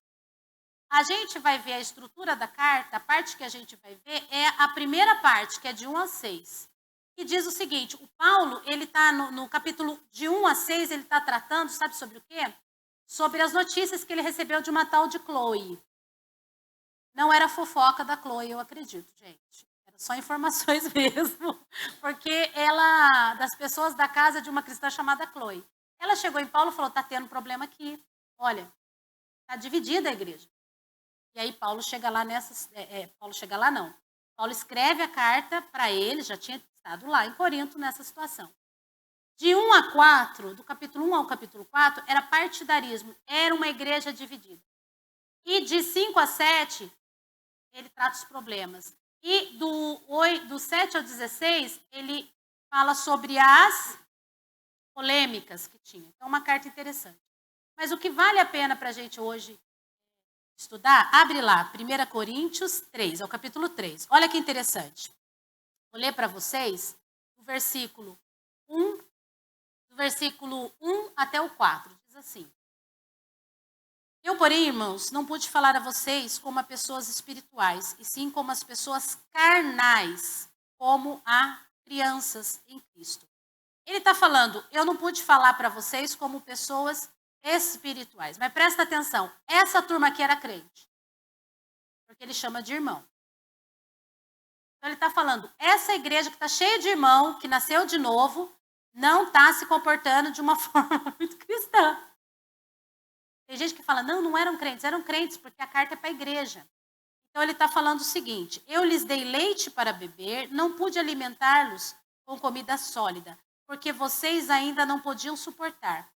A gente vai ver a estrutura da carta, a parte que a gente vai ver é a primeira parte, que é de 1 a 6. Que diz o seguinte, o Paulo, ele está no capítulo de 1 a 6, ele está tratando, sabe sobre o quê? Sobre as notícias que ele recebeu de uma tal de Chloe. Não era fofoca da Chloe, eu acredito, gente. Era só informações mesmo. Porque ela, das pessoas da casa de uma cristã chamada Chloe. Ela chegou em Paulo e falou, está tendo problema aqui. Olha, está dividida a igreja. E aí Paulo chega lá Paulo chega lá não. Paulo escreve a carta para ele, já tinha estado lá em Corinto nessa situação. De 1 a 4, do capítulo 1 ao capítulo 4, era partidarismo, era uma igreja dividida. E de 5 a 7, ele trata os problemas. E do 7 ao 16, ele fala sobre as polêmicas que tinha. Então, uma carta interessante. Mas o que vale a pena para a gente hoje estudar, abre lá, 1 Coríntios 3, é o capítulo 3. Olha que interessante. Vou ler para vocês o versículo 1, do versículo 1 até o 4. Diz assim. Eu, porém, irmãos, não pude falar a vocês como a pessoas espirituais, e sim como as pessoas carnais, como a crianças em Cristo. Ele está falando, eu não pude falar para vocês como pessoas espirituais. Mas presta atenção, essa turma aqui era crente. Porque ele chama de irmão. Então ele está falando, essa igreja que está cheia de irmão, que nasceu de novo, não está se comportando de uma forma muito cristã. Tem gente que fala, não eram crentes porque a carta é para a igreja. Então ele está falando o seguinte, eu lhes dei leite para beber, não pude alimentá-los com comida sólida, porque vocês ainda não podiam suportar.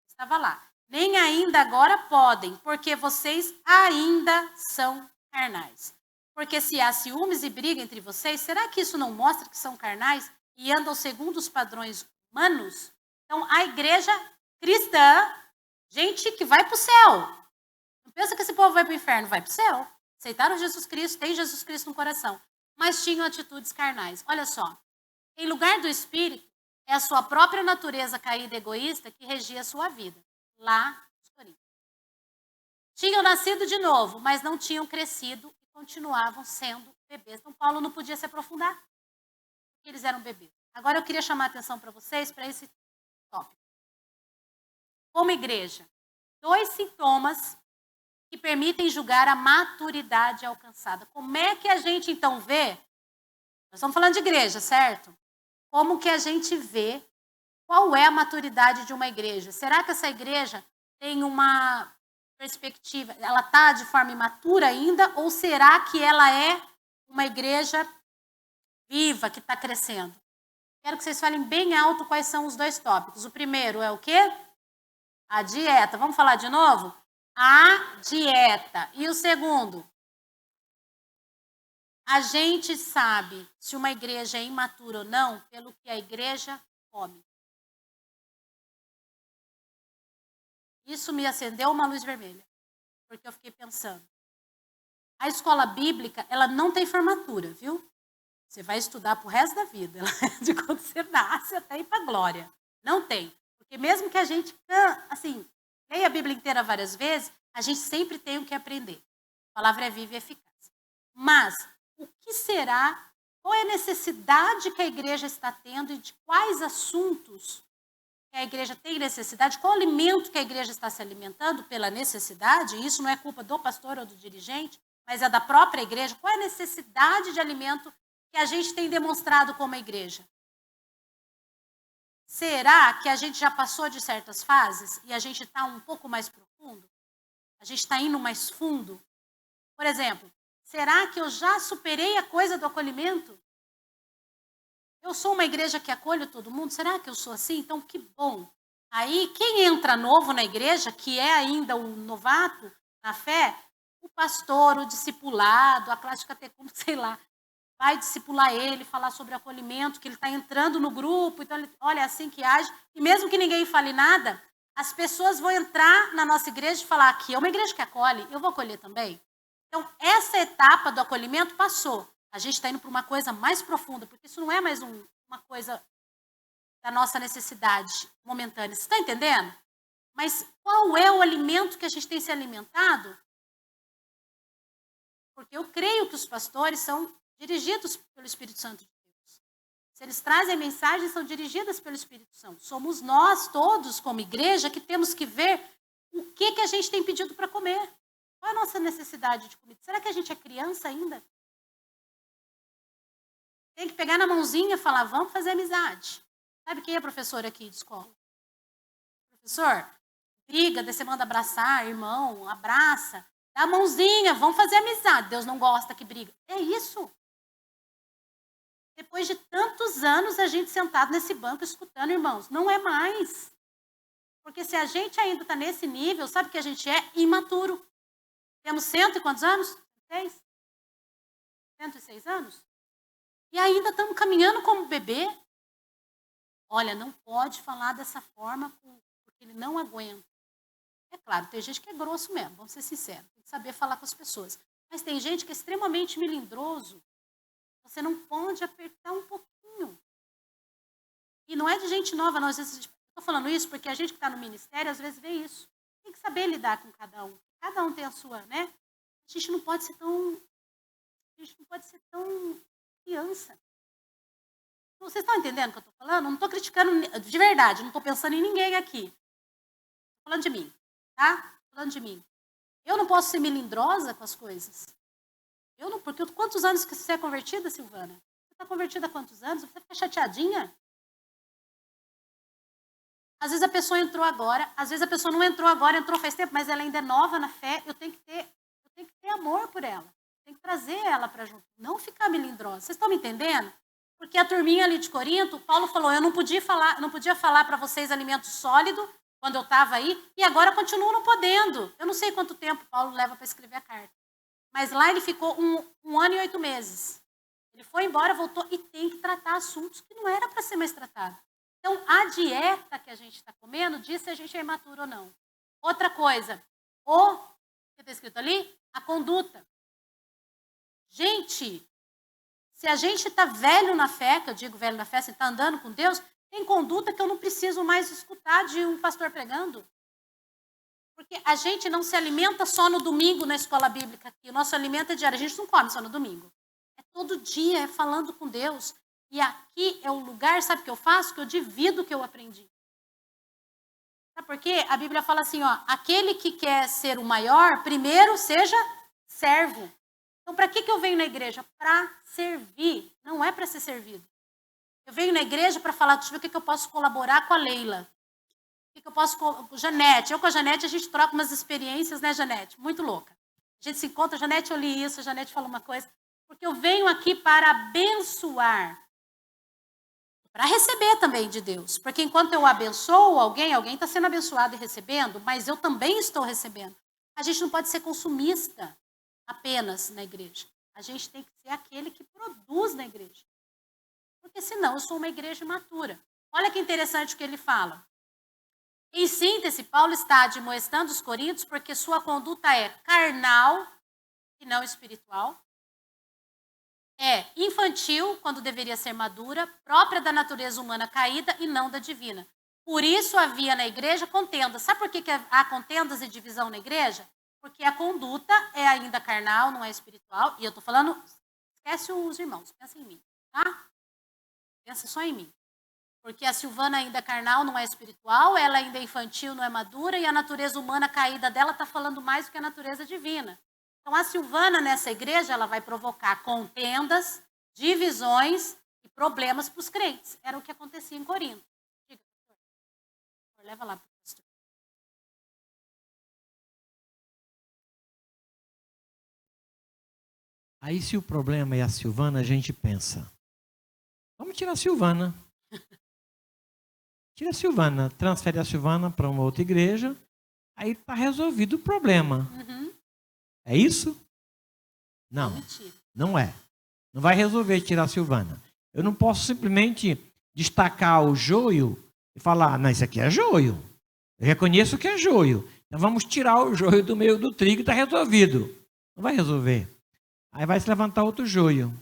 Estava lá. Nem ainda agora podem, porque vocês ainda são carnais. Porque se há ciúmes e briga entre vocês, será que isso não mostra que são carnais e andam segundo os padrões humanos? Então, a igreja cristã Gente que vai para o céu. Não pensa que esse povo vai para o inferno, vai para o céu. Aceitaram Jesus Cristo, tem Jesus Cristo no coração. Mas tinham atitudes carnais. Olha só, em lugar do Espírito, é a sua própria natureza caída e egoísta que regia a sua vida. Lá nos Coríntios. Tinham nascido de novo, mas não tinham crescido e continuavam sendo bebês. Então Paulo não podia se aprofundar, porque eles eram bebês. Agora eu queria chamar a atenção para vocês para esse tópico. Como igreja, 2 sintomas que permitem julgar a maturidade alcançada. Como é que a gente então vê? Nós estamos falando de igreja, certo? Como que a gente vê qual é a maturidade de uma igreja? Será que essa igreja tem uma perspectiva, ela está de forma imatura ainda, ou será que ela é uma igreja viva, que está crescendo? Quero que vocês falem bem alto quais são os 2 tópicos. O primeiro é o quê? A dieta. Vamos falar de novo? A dieta. E o segundo? A gente sabe se uma igreja é imatura ou não pelo que a igreja come. Isso me acendeu uma luz vermelha, porque eu fiquei pensando. A escola bíblica, ela não tem formatura, viu? Você vai estudar pro resto da vida, de quando você nasce até ir para a glória. Não tem. Porque mesmo que a gente, assim, leia a Bíblia inteira várias vezes, a gente sempre tem o que aprender. A palavra é viva e eficaz. Mas, o que será, qual é a necessidade que a igreja está tendo e de quais assuntos que a igreja tem necessidade, qual alimento que a igreja está se alimentando pela necessidade, e isso não é culpa do pastor ou do dirigente, mas é da própria igreja, qual é a necessidade de alimento que a gente tem demonstrado como igreja? Será que a gente já passou de certas fases e a gente está um pouco mais profundo? A gente está indo mais fundo? Por exemplo, será que eu já superei a coisa do acolhimento? Eu sou uma igreja que acolhe todo mundo? Será que eu sou assim? Então, que bom. Aí, quem entra novo na igreja, que é ainda um novato na fé, o pastor, o discipulado, a classe de catecúmeno, sei lá, vai discipular ele, falar sobre acolhimento, que ele está entrando no grupo, então ele, olha, é assim que age. E mesmo que ninguém fale nada, as pessoas vão entrar na nossa igreja e falar, aqui é uma igreja que acolhe, eu vou acolher também. Então, essa etapa do acolhimento passou. A gente está indo para uma coisa mais profunda, porque isso não é mais uma coisa da nossa necessidade momentânea. Você está entendendo? Mas qual é o alimento que a gente tem se alimentado? Porque eu creio que os pastores são dirigidos pelo Espírito Santo de Deus. Se eles trazem mensagens, são dirigidas pelo Espírito Santo. Somos nós todos, como igreja, que temos que ver o que a gente tem pedido para comer. Qual é a nossa necessidade de comida? Será que a gente é criança ainda? Tem que pegar na mãozinha e falar, vamos fazer amizade. Sabe quem é professor aqui de escola? Professor, briga, daí você manda abraçar, irmão, abraça. Dá a mãozinha, vamos fazer amizade. Deus não gosta que briga. É isso. Depois de tantos anos a gente sentado nesse banco escutando, irmãos, não é mais. Porque se a gente ainda está nesse nível, sabe que a gente é imaturo. Temos 100 e quantos anos? 106 anos? E ainda estamos caminhando como bebê. Olha, não pode falar dessa forma, porque ele não aguenta. É claro, tem gente que é grosso mesmo, vamos ser sinceros. Tem que saber falar com as pessoas. Mas tem gente que é extremamente melindroso. Você não pode apertar um pouquinho. E não é de gente nova, não. Às vezes, estou falando isso porque a gente que está no ministério, às vezes vê isso. Tem que saber lidar com cada um. Cada um tem a sua, né? A gente não pode ser tão criança. Vocês estão entendendo o que eu estou falando? Não estou criticando de verdade, não estou pensando em ninguém aqui. Estou falando de mim, tá? Estou falando de mim. Eu não posso ser melindrosa com as coisas. Eu não, porque quantos anos que você é convertida, Silvana? Você está convertida há quantos anos? Você fica chateadinha? Às vezes a pessoa entrou agora, às vezes a pessoa não entrou agora, entrou faz tempo, mas ela ainda é nova na fé, eu tenho que ter amor por ela. Tem que trazer ela para junto, não ficar melindrosa. Vocês estão me entendendo? Porque a turminha ali de Corinto, Paulo falou, eu não podia falar para vocês alimento sólido quando eu estava aí, e agora continuo não podendo. Eu não sei quanto tempo Paulo leva para escrever a carta. Mas lá ele ficou um ano e 8 meses. Ele foi embora, voltou e tem que tratar assuntos que não era para ser mais tratado. Então, a dieta que a gente está comendo diz se a gente é imaturo ou não. Outra coisa, o que está escrito ali? A conduta. Gente, se a gente está velho na fé, que eu digo velho na fé, se está andando com Deus, tem conduta que eu não preciso mais escutar de um pastor pregando. Porque a gente não se alimenta só no domingo na escola bíblica aqui. O nosso alimento é diário, a gente não come só no domingo. É todo dia, é falando com Deus. E aqui é o lugar, sabe o que eu faço? Que eu divido o que eu aprendi. Sabe por quê? A Bíblia fala assim, ó, aquele que quer ser o maior, primeiro seja servo. Então, para que eu venho na igreja? Para servir, não é para ser servido. Eu venho na igreja para falar, deixa eu ver o que eu posso colaborar com a Leila. O que eu posso com Janete. Eu com a Janete, a gente troca umas experiências, né, Janete? Muito louca. A gente se encontra, Janete, eu li isso, a Janete falou uma coisa. Porque eu venho aqui para abençoar. Para receber também de Deus. Porque enquanto eu abençoo alguém está sendo abençoado e recebendo, mas eu também estou recebendo. A gente não pode ser consumista apenas na igreja. A gente tem que ser aquele que produz na igreja. Porque senão eu sou uma igreja imatura. Olha que interessante o que ele fala. Em síntese, Paulo está admoestando os coríntios porque sua conduta é carnal e não espiritual. É infantil, quando deveria ser madura, própria da natureza humana caída e não da divina. Por isso havia na igreja contendas. Sabe por que há contendas e divisão na igreja? Porque a conduta é ainda carnal, não é espiritual. E eu estou falando, esquece os irmãos, pensa em mim, tá? Pensa só em mim. Porque a Silvana ainda é carnal, não é espiritual, ela ainda é infantil, não é madura, e a natureza humana caída dela está falando mais do que a natureza divina. Então, a Silvana, nessa igreja, ela vai provocar contendas, divisões e problemas para os crentes. Era o que acontecia em Corinto. Diga, pastor. Leva lá para o pastor. Aí, se o problema é a Silvana, a gente pensa, vamos tirar a Silvana. Tira a Silvana, transfere a Silvana para uma outra igreja, aí está resolvido o problema. Uhum. É isso? Não, não é. Não vai resolver tirar a Silvana. Eu não posso simplesmente destacar o joio e falar, não, isso aqui é joio. Eu reconheço que é joio. Então vamos tirar o joio do meio do trigo e está resolvido. Não vai resolver. Aí vai se levantar outro joio,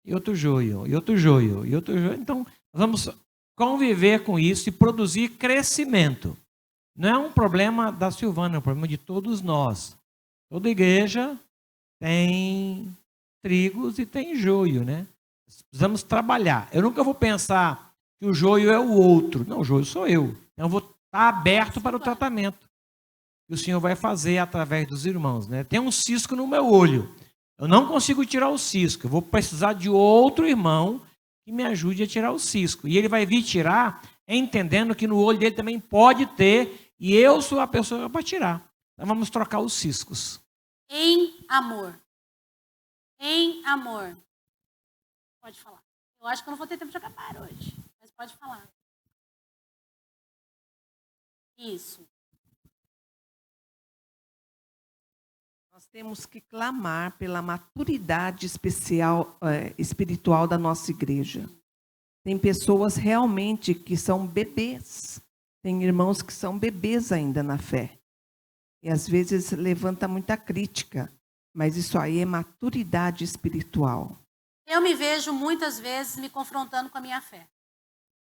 e outro joio, e outro joio, e outro joio. Então vamos conviver com isso e produzir crescimento. Não é um problema da Silvana, é um problema de todos nós. Toda igreja tem trigos e tem joio, né? Precisamos trabalhar. Eu nunca vou pensar que o joio é o outro. Não, o joio sou eu. Então, eu vou estar aberto para o tratamento que o Senhor vai fazer através dos irmãos, né? Tem um cisco no meu olho. Eu não consigo tirar o cisco. Eu vou precisar de outro irmão que me ajude a tirar o cisco. E ele vai vir tirar, entendendo que no olho dele também pode ter, e eu sou a pessoa para tirar. Então vamos trocar os ciscos. Em amor. Em amor. Pode falar. Eu acho que eu não vou ter tempo de acabar hoje, mas pode falar. Isso. Nós temos que clamar pela maturidade espiritual da nossa igreja. Tem pessoas realmente que são bebês. Tem irmãos que são bebês ainda na fé. E às vezes levanta muita crítica. Mas isso aí é maturidade espiritual. Eu me vejo muitas vezes me confrontando com a minha fé.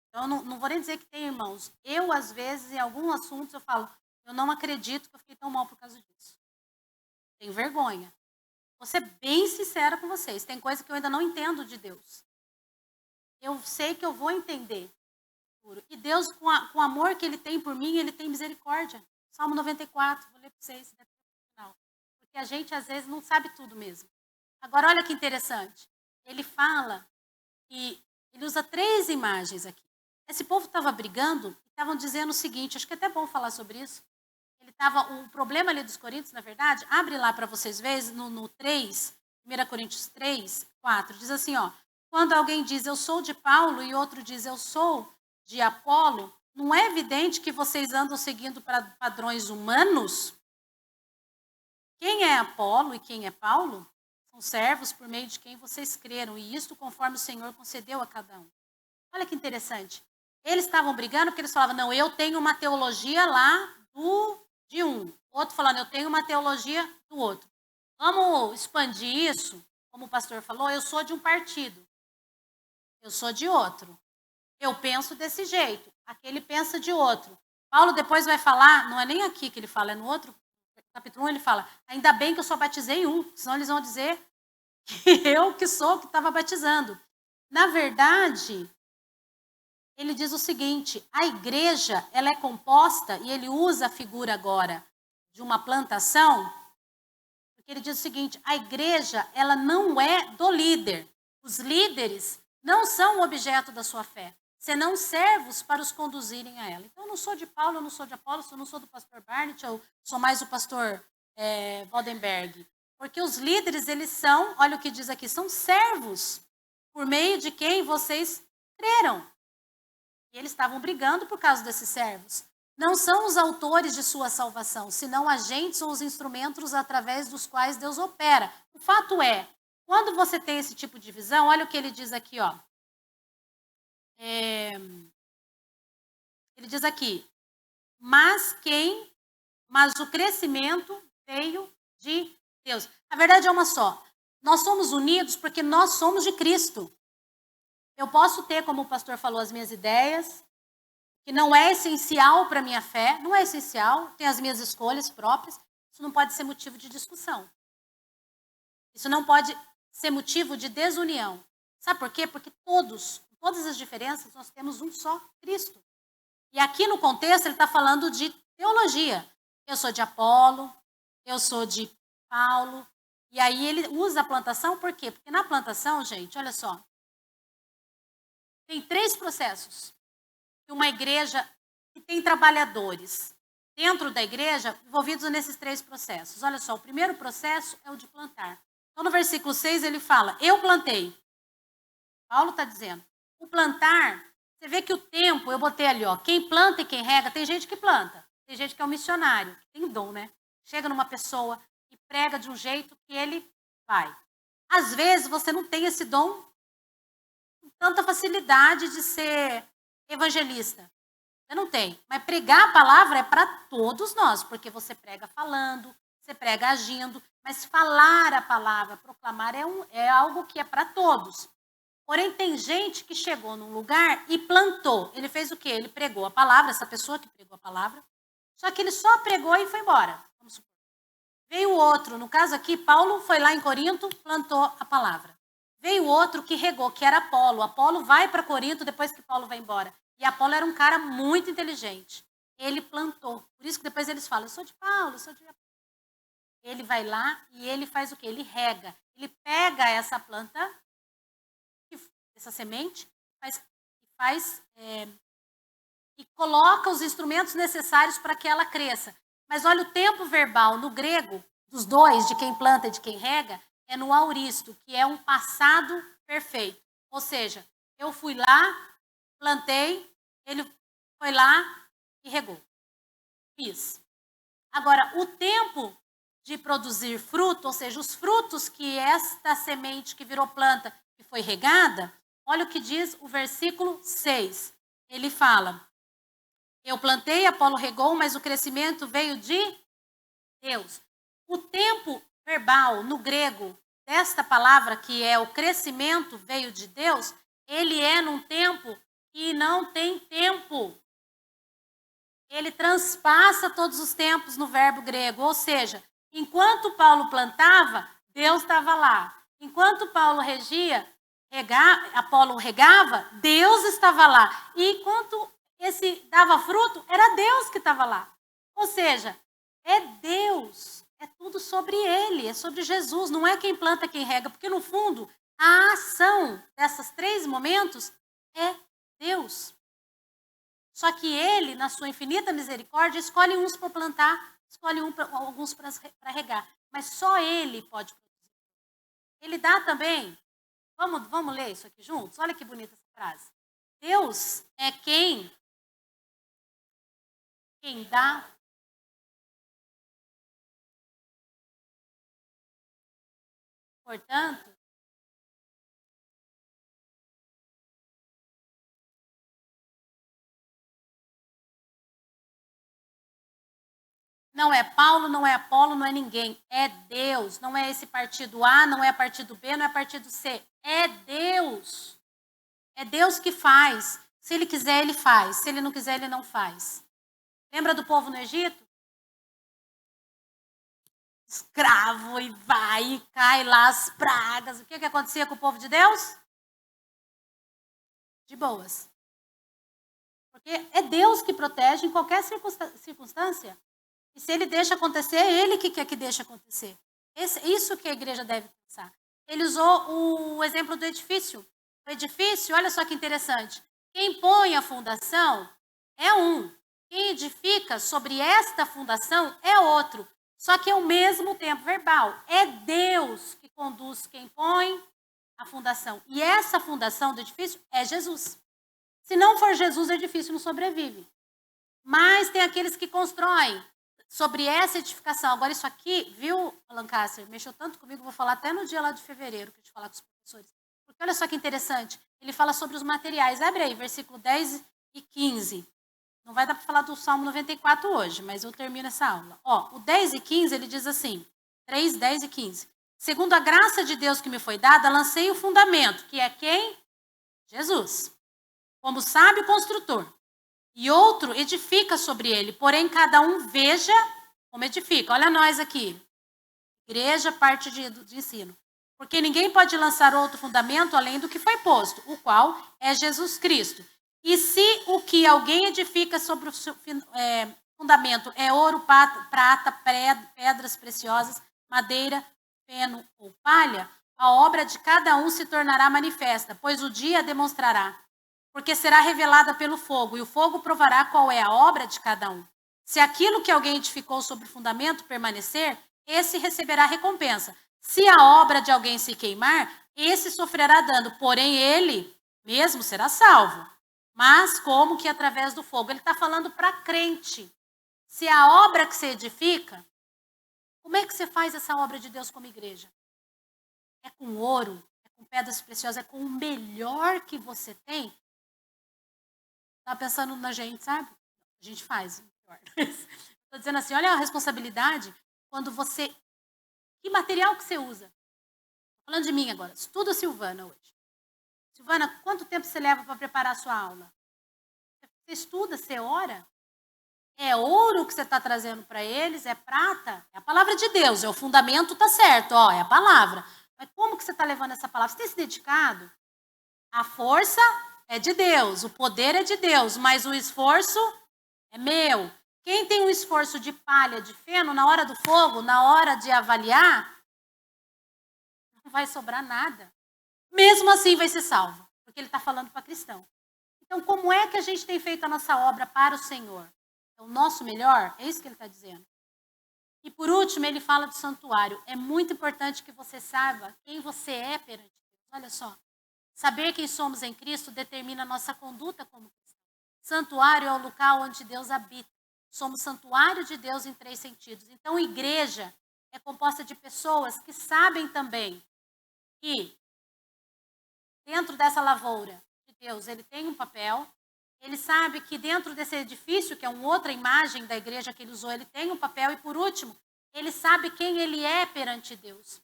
Então, não vou nem dizer que tem irmãos. Eu, às vezes, em alguns assuntos, eu falo, eu não acredito que eu fiquei tão mal por causa disso. Tenho vergonha. Vou ser bem sincera com vocês. Tem coisa que eu ainda não entendo de Deus. Eu sei que eu vou entender. E Deus, com o amor que Ele tem por mim, Ele tem misericórdia. Salmo 94, vou ler para vocês. Porque a gente, às vezes, não sabe tudo mesmo. Agora, olha que interessante. Ele fala que ele usa 3 imagens aqui. Esse povo estava brigando e estavam dizendo o seguinte, acho que é até bom falar sobre isso. O problema ali dos coríntios, na verdade, abre lá para vocês verem, no 3, 1 Coríntios 3, 4, diz assim, ó, quando alguém diz eu sou de Paulo e outro diz eu sou de Apolo, não é evidente que vocês andam seguindo padrões humanos? Quem é Apolo e quem é Paulo? São servos por meio de quem vocês creram, e isto conforme o Senhor concedeu a cada um. Olha que interessante. Eles estavam brigando porque eles falavam, não, eu tenho uma teologia lá de um. O outro falando, eu tenho uma teologia do outro. Vamos expandir isso? Como o pastor falou, eu sou de um partido. Eu sou de outro. Eu penso desse jeito. Aquele pensa de outro. Paulo depois vai falar, não é nem aqui que ele fala, é no outro capítulo 1, ele fala, ainda bem que eu só batizei um, senão eles vão dizer que eu que sou que estava batizando. Na verdade, ele diz o seguinte, a igreja, ela é composta, e ele usa a figura agora de uma plantação, porque ele diz o seguinte, a igreja, ela não é do líder. Os líderes não são o objeto da sua fé, senão servos para os conduzirem a ela. Então, eu não sou de Paulo, eu não sou de Apolo, eu não sou do pastor Barnett, eu sou mais o pastor Waldenberg. Porque os líderes, eles são, olha o que diz aqui, são servos, por meio de quem vocês creram. E eles estavam brigando por causa desses servos. Não são os autores de sua salvação, senão agentes ou os instrumentos através dos quais Deus opera. O fato é, quando você tem esse tipo de visão, olha o que ele diz aqui, ó. Ele diz aqui, mas o crescimento veio de Deus. A verdade é uma só. Nós somos unidos porque nós somos de Cristo. Eu posso ter, como o pastor falou, as minhas ideias, que não é essencial para a minha fé, não é essencial, tenho as minhas escolhas próprias, isso não pode ser motivo de discussão. Isso não pode ser motivo de desunião. Sabe por quê? Porque todas as diferenças, nós temos um só Cristo. E aqui no contexto ele está falando de teologia. Eu sou de Apolo, eu sou de Paulo. E aí ele usa a plantação, por quê? Porque na plantação, gente, olha só, tem 3 processos. Uma igreja que tem trabalhadores dentro da igreja envolvidos nesses 3 processos. Olha só, o primeiro processo é o de plantar. Então, no versículo 6, ele fala, eu plantei. Paulo está dizendo, o plantar, você vê que o tempo, eu botei ali, ó, quem planta e quem rega, tem gente que planta, tem gente que é um missionário, que tem dom, né? Chega numa pessoa e prega de um jeito que ele vai. Às vezes, você não tem esse dom com tanta facilidade de ser evangelista. Você não tem. Mas pregar a palavra é para todos nós, porque você prega falando, você prega agindo, mas falar a palavra, proclamar é algo que é para todos. Porém, tem gente que chegou num lugar e plantou. Ele fez o quê? Ele pregou a palavra, essa pessoa que pregou a palavra, só que ele só pregou e foi embora. Vamos supor. Veio outro, no caso aqui, Paulo foi lá em Corinto, plantou a palavra. Veio outro que regou, que era Apolo. Apolo vai para Corinto depois que Paulo vai embora. E Apolo era um cara muito inteligente. Ele plantou. Por isso que depois eles falam, eu sou de Paulo, eu sou de Apolo. Ele vai lá e ele faz o quê? Ele rega. Ele pega essa planta, essa semente, e coloca os instrumentos necessários para que ela cresça. Mas olha, o tempo verbal no grego, dos dois, de quem planta e de quem rega, é no auristo, que é um passado perfeito. Ou seja, eu fui lá, plantei, ele foi lá e regou. Fiz. Agora, o tempo de produzir fruto, ou seja, os frutos que esta semente que virou planta, que foi regada, olha o que diz o versículo 6. Ele fala, eu plantei, Apolo regou, mas o crescimento veio de Deus. O tempo verbal no grego desta palavra, que é o crescimento veio de Deus, ele é num tempo que não tem tempo. Ele transpassa todos os tempos no verbo grego, ou seja, enquanto Paulo plantava, Deus estava lá. Enquanto Paulo Apolo regava, Deus estava lá. E enquanto esse dava fruto, era Deus que estava lá. Ou seja, é Deus, é tudo sobre Ele, é sobre Jesus, não é quem planta, quem rega, porque no fundo, a ação desses 3 momentos é Deus. Só que Ele, na sua infinita misericórdia, escolhe uns para plantar, escolhe alguns para regar. Mas só Ele pode produzir. Ele dá também, vamos ler isso aqui juntos? Olha que bonita essa frase. Deus é quem dá. Portanto, Não é Paulo, não é Apolo, não é ninguém. É Deus. Não é esse partido A, não é partido B, não é partido C. É Deus. É Deus que faz. Se ele quiser, ele faz. Se ele não quiser, ele não faz. Lembra do povo no Egito? Escravo e vai e cai lá as pragas. O que acontecia com o povo de Deus? De boas. Porque é Deus que protege em qualquer circunstância. E se ele deixa acontecer, é ele que quer que deixe acontecer. Isso que a igreja deve pensar. Ele usou o exemplo do edifício. O edifício, olha só que interessante. Quem põe a fundação é um. Quem edifica sobre esta fundação é outro. Só que é o mesmo tempo verbal. É Deus que conduz quem põe a fundação. E essa fundação do edifício é Jesus. Se não for Jesus, o edifício não sobrevive. Mas tem aqueles que constroem sobre essa edificação. Agora isso aqui, viu, Lancaster, mexeu tanto comigo, vou falar até no dia lá de fevereiro, que eu te falar com os professores. Porque olha só que interessante, ele fala sobre os materiais. Abre aí, versículo 10 e 15. Não vai dar para falar do Salmo 94 hoje, mas eu termino essa aula. Ó, o 10 e 15, ele diz assim, 3, 10 e 15. Segundo a graça de Deus que me foi dada, lancei o fundamento, que é quem? Jesus. Como sábio construtor. E outro edifica sobre ele, porém cada um veja como edifica. Olha nós aqui. Igreja, parte de ensino. Porque ninguém pode lançar outro fundamento além do que foi posto, o qual é Jesus Cristo. E se o que alguém edifica sobre o fundamento é ouro, prata, pedras preciosas, madeira, feno ou palha, a obra de cada um se tornará manifesta, pois o dia a demonstrará. Porque será revelada pelo fogo, e o fogo provará qual é a obra de cada um. Se aquilo que alguém edificou sobre o fundamento permanecer, esse receberá recompensa. Se a obra de alguém se queimar, esse sofrerá dano, porém ele mesmo será salvo. Mas como que através do fogo? Ele está falando para crente. Se a obra que você edifica, como é que você faz essa obra de Deus como igreja? É com ouro, é com pedras preciosas, é com o melhor que você tem? Está pensando na gente, sabe? A gente faz. Estou dizendo assim, olha a responsabilidade quando você... Que material que você usa? Falando de mim agora. Estuda a Silvana hoje. Silvana, quanto tempo você leva para preparar a sua aula? Você estuda, você ora? É ouro que você está trazendo para eles? É prata? É a palavra de Deus. É o fundamento, tá certo. Ó, é a palavra. Mas como que você está levando essa palavra? Você tem se dedicado? A força é de Deus, o poder é de Deus, mas o esforço é meu. Quem tem um esforço de palha, de feno, na hora do fogo, na hora de avaliar, não vai sobrar nada. Mesmo assim vai ser salvo, porque ele está falando para cristão. Então, como é que a gente tem feito a nossa obra para o Senhor? É o nosso melhor? É isso que ele está dizendo. E por último, ele fala do santuário. É muito importante que você saiba quem você é perante Deus. Olha só. Saber quem somos em Cristo determina a nossa conduta como cristão. Santuário é o local onde Deus habita. Somos santuário de Deus em 3 sentidos. Então, igreja é composta de pessoas que sabem também que dentro dessa lavoura de Deus, ele tem um papel. Ele sabe que dentro desse edifício, que é uma outra imagem da igreja que ele usou, ele tem um papel. E por último, ele sabe quem ele é perante Deus.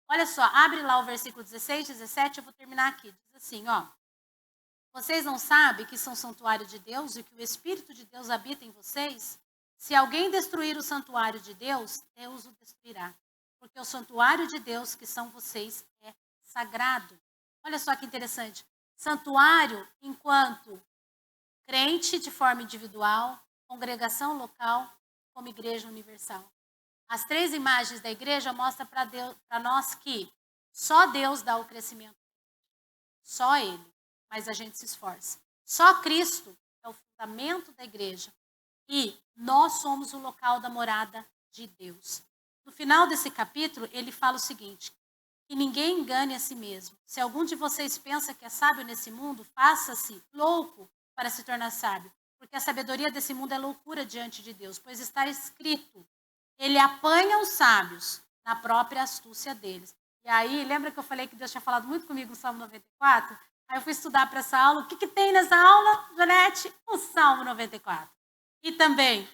Olha só, abre lá o versículo 16, 17, eu vou terminar aqui. Diz assim, ó. Vocês não sabem que são santuário de Deus e que o Espírito de Deus habita em vocês? Se alguém destruir o santuário de Deus, Deus o destruirá. Porque o santuário de Deus, que são vocês, é sagrado. Olha só que interessante. Santuário enquanto crente de forma individual, congregação local, como igreja universal. As 3 imagens da igreja mostram para nós que só Deus dá o crescimento. Só Ele. Mas a gente se esforça. Só Cristo é o fundamento da igreja. E nós somos o local da morada de Deus. No final desse capítulo, ele fala o seguinte: que ninguém engane a si mesmo. Se algum de vocês pensa que é sábio nesse mundo, faça-se louco para se tornar sábio. Porque a sabedoria desse mundo é loucura diante de Deus. Pois está escrito: ele apanha os sábios na própria astúcia deles. E aí, lembra que eu falei que Deus tinha falado muito comigo no Salmo 94? Aí eu fui estudar para essa aula. O que tem nessa aula, Janete? O Salmo 94. E também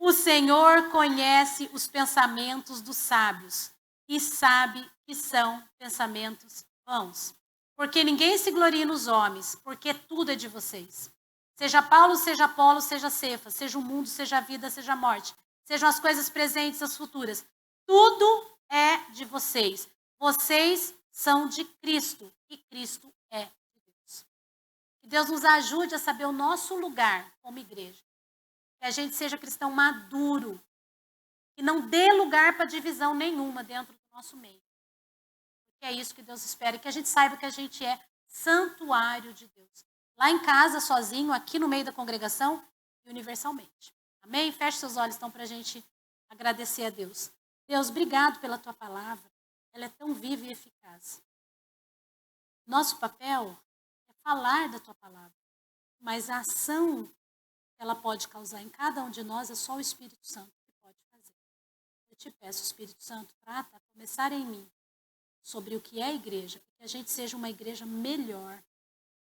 O Senhor conhece os pensamentos dos sábios e sabe que são pensamentos vãos. Porque ninguém se glorie nos homens, porque tudo é de vocês. Seja Paulo, seja Apolo, seja Cefas, seja o mundo, seja a vida, seja a morte, sejam as coisas presentes, as futuras. Tudo é de vocês. Vocês são de Cristo e Cristo é de Deus. Que Deus nos ajude a saber o nosso lugar como igreja. Que a gente seja cristão maduro. Que não dê lugar para divisão nenhuma dentro do nosso meio. Que é isso que Deus espera. Que a gente saiba que a gente é santuário de Deus. Lá em casa, sozinho, aqui no meio da congregação e universalmente. Amém? Feche seus olhos então para a gente agradecer a Deus. Deus, obrigado pela tua palavra. Ela é tão viva e eficaz. Nosso papel é falar da tua palavra. Mas a ação que ela pode causar em cada um de nós é só o Espírito Santo que pode fazer. Eu te peço, Espírito Santo, para começar em mim sobre o que é a igreja, para que a gente seja uma igreja melhor,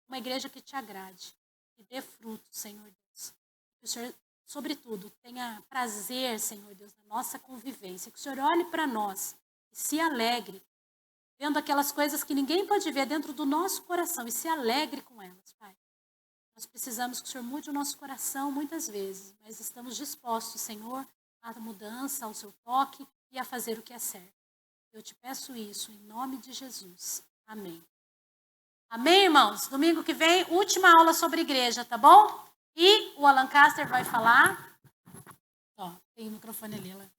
uma igreja que te agrade, que dê fruto, Senhor Deus. Que o Senhor, sobretudo, tenha prazer, Senhor Deus, na nossa convivência. Que o Senhor olhe para nós e se alegre, vendo aquelas coisas que ninguém pode ver dentro do nosso coração e se alegre com elas, Pai. Nós precisamos que o Senhor mude o nosso coração muitas vezes, mas estamos dispostos, Senhor, à mudança, ao seu toque e a fazer o que é certo. Eu te peço isso em nome de Jesus. Amém. Amém, irmãos? Domingo que vem, última aula sobre igreja, tá bom? E o Alan Caster vai falar. Ó, tem o microfone ali, Alan.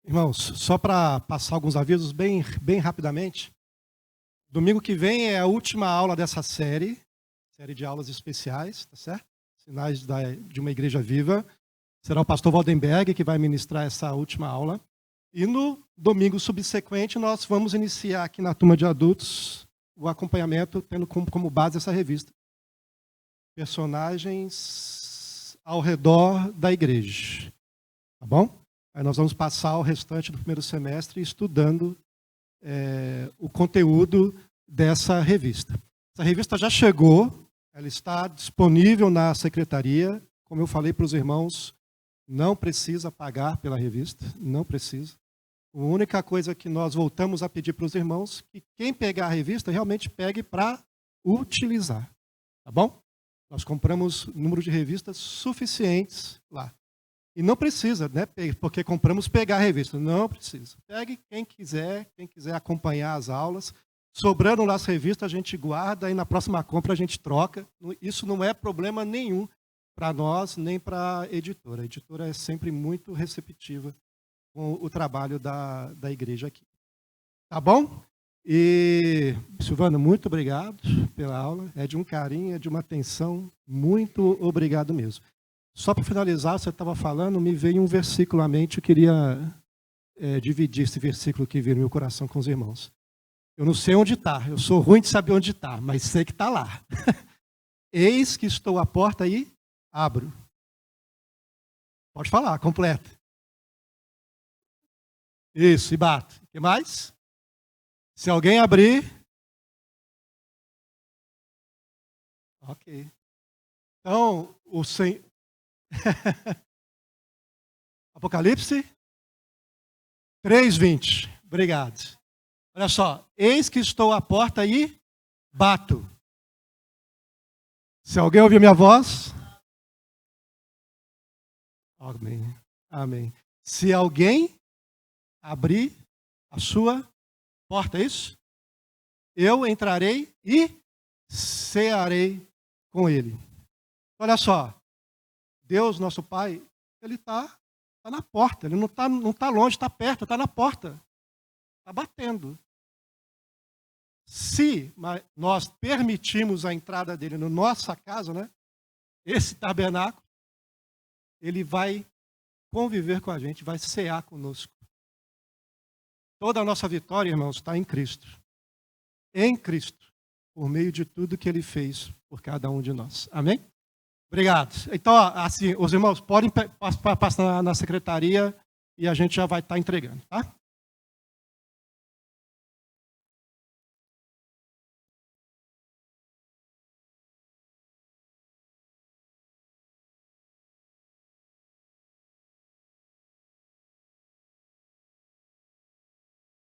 Irmãos, só para passar alguns avisos bem rapidamente. Domingo que vem é a última aula dessa série de aulas especiais, tá certo? Sinais de uma igreja viva. Será o pastor Waldenberg que vai ministrar essa última aula. E no domingo subsequente nós vamos iniciar aqui na turma de adultos o acompanhamento, tendo como base essa revista. Personagens ao redor da igreja. Tá bom? Aí nós vamos passar o restante do primeiro semestre estudando o conteúdo dessa revista. Essa revista já chegou, ela está disponível na secretaria. Como eu falei para os irmãos, não precisa pagar pela revista, não precisa. A única coisa que nós voltamos a pedir para os irmãos é que quem pegar a revista realmente pegue para utilizar. Tá bom? Nós compramos número de revistas suficientes lá. E não precisa, né? Porque compramos pegar a revista. Não precisa. Pegue quem quiser acompanhar as aulas. Sobrando lá as revistas, a gente guarda e na próxima compra a gente troca. Isso não é problema nenhum para nós, nem para a editora. A editora é sempre muito receptiva com o trabalho da igreja aqui. Tá bom? E, Silvana, muito obrigado pela aula. É de um carinho, é de uma atenção. Muito obrigado mesmo. Só para finalizar, você estava falando, me veio um versículo à mente. Eu queria dividir esse versículo que veio no meu coração com os irmãos. Eu não sei onde está. Eu sou ruim de saber onde está, mas sei que está lá. Eis que estou à porta e abro. Pode falar, completa. Isso, e bato. O que mais? Se alguém abrir... Ok. Então, o Senhor... Apocalipse 3:20. Obrigado. Olha só. Eis que estou à porta e bato. Se alguém ouvir minha voz... Amém. Amém. Se alguém abrir a sua porta, é isso? Eu entrarei e cearei com ele. Olha só. Deus, nosso Pai, Ele está na porta. Ele não tá longe, está perto, está na porta. Está batendo. Se nós permitirmos a entrada dele na nossa casa, né, esse tabernáculo, ele vai conviver com a gente, vai cear conosco. Toda a nossa vitória, irmãos, está em Cristo. Em Cristo. Por meio de tudo que Ele fez por cada um de nós. Amém? Obrigado. Então, assim, os irmãos podem passar na secretaria e a gente já vai estar entregando, tá?